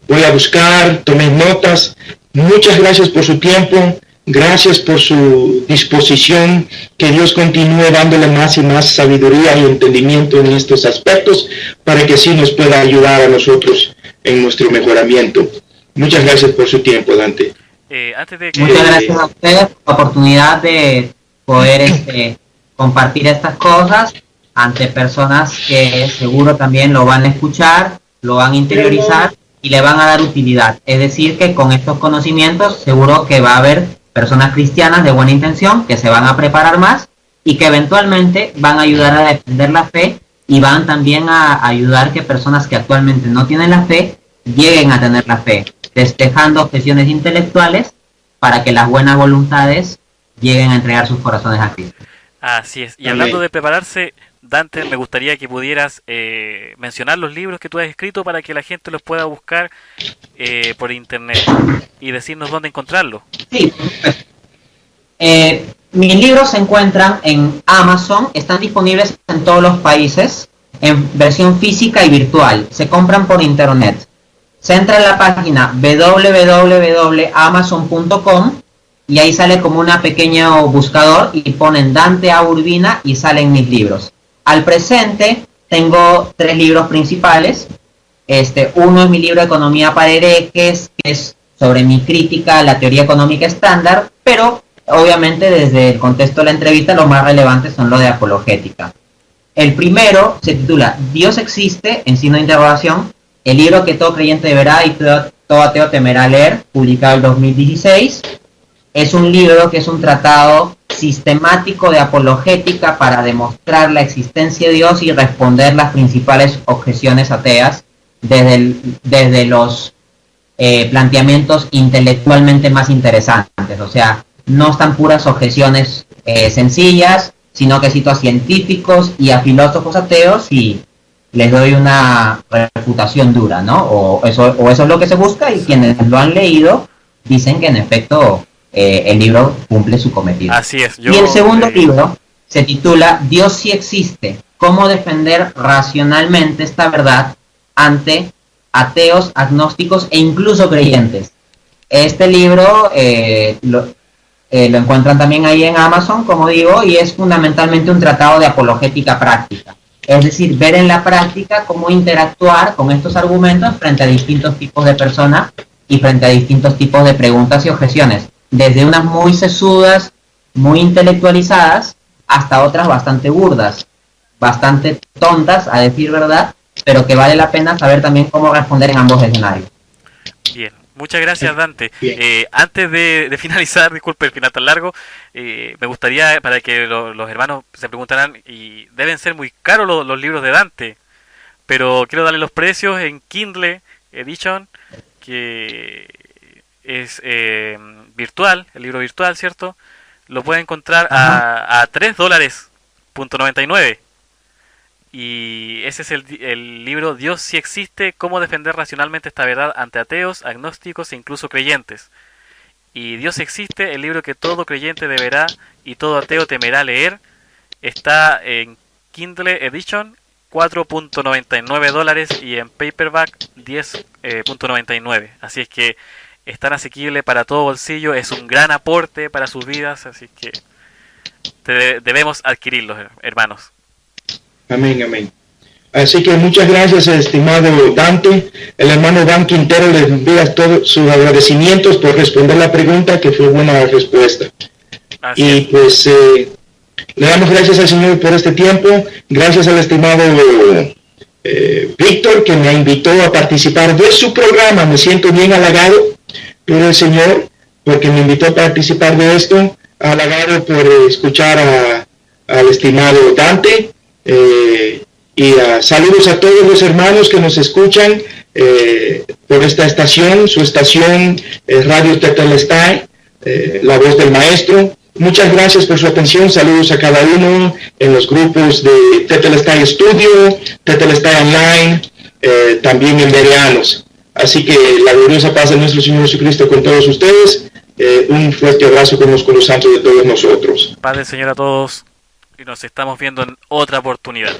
voy a buscar, tomé notas. Muchas gracias por su tiempo. Gracias por su disposición, que Dios continúe dándole más y más sabiduría y entendimiento en estos aspectos para que así nos pueda ayudar a nosotros en nuestro mejoramiento. Muchas gracias por su tiempo, Dante. Muchas gracias a ustedes por la oportunidad de poder compartir estas cosas ante personas que seguro también lo van a escuchar, lo van a interiorizar y le van a dar utilidad. Es decir, que con estos conocimientos seguro que va a haber personas cristianas de buena intención que se van a preparar más y que eventualmente van a ayudar a defender la fe y van también a ayudar que personas que actualmente no tienen la fe lleguen a tener la fe, despejando objeciones intelectuales para que las buenas voluntades lleguen a entregar sus corazones a Cristo. Así es. Y hablando de prepararse, Dante, me gustaría que pudieras mencionar los libros que tú has escrito para que la gente los pueda buscar por internet y decirnos dónde encontrarlos. Sí, pues, mis libros se encuentran en Amazon, están disponibles en todos los países, en versión física y virtual, se compran por internet. Se entra en la página www.amazon.com y ahí sale como una pequeño buscador y ponen Dante A. Urbina y salen mis libros. Al presente tengo 3 libros principales. Uno es mi libro Economía para herejes, que es sobre mi crítica a la teoría económica estándar, pero obviamente desde el contexto de la entrevista los más relevantes son los de apologética. El primero se titula Dios existe, en signo de interrogación, el libro que todo creyente deberá y todo ateo temerá leer, publicado en 2016. Es un libro que es un tratado sistemático de apologética para demostrar la existencia de Dios y responder las principales objeciones ateas desde los planteamientos intelectualmente más interesantes. O sea, no están puras objeciones sencillas, sino que cito a científicos y a filósofos ateos y les doy una refutación dura, ¿no? O eso es lo que se busca y quienes lo han leído dicen que en efecto el libro cumple su cometido. Así es. Y el segundo libro se titula Dios sí existe, cómo defender racionalmente esta verdad ante ateos, agnósticos e incluso creyentes. Este libro lo encuentran también ahí en Amazon, como digo, y es fundamentalmente un tratado de apologética práctica. Es decir, ver en la práctica cómo interactuar con estos argumentos frente a distintos tipos de personas y frente a distintos tipos de preguntas y objeciones. Desde unas muy sesudas, muy intelectualizadas, hasta otras bastante burdas, bastante tontas, a decir verdad, pero que vale la pena saber también cómo responder en ambos escenarios. Bien, muchas gracias, Dante. Antes de finalizar, disculpe el final tan largo, me gustaría, para que los hermanos se preguntarán, y deben ser muy caros los libros de Dante, pero quiero darle los precios en Kindle Edition, que es virtual, el libro virtual, ¿cierto? Lo puede encontrar a $3.99. Y ese es el libro Dios sí existe, cómo defender racionalmente esta verdad ante ateos, agnósticos e incluso creyentes. Y Dios existe, el libro que todo creyente deberá y todo ateo temerá leer, está en Kindle Edition, $4.99 y en paperback $10.99. Así es que es tan asequible para todo bolsillo, es un gran aporte para sus vidas, así que debemos adquirirlos, hermanos. Amén, amén. Así que muchas gracias, estimado Dante. El hermano Dan Quintero le envía todos sus agradecimientos por responder la pregunta, que fue buena respuesta. Así y es. Pues le damos gracias al Señor por este tiempo. Gracias al estimado Víctor, que me invitó a participar de su programa. Me siento bien halagado por el Señor, porque me invitó a participar de esto. Halagado por escuchar al estimado Dante. Saludos a todos los hermanos que nos escuchan por esta estación, su estación Radio Tetelestai, la voz del maestro. Muchas gracias por su atención. Saludos a cada uno en los grupos de Tetelestai Studio, Tetelestai Online, también en Bereanos. Así que la gloriosa paz de nuestro Señor Jesucristo con todos ustedes. Un fuerte abrazo con los santos de todos nosotros. Paz del Señor a todos y nos estamos viendo en otra oportunidad.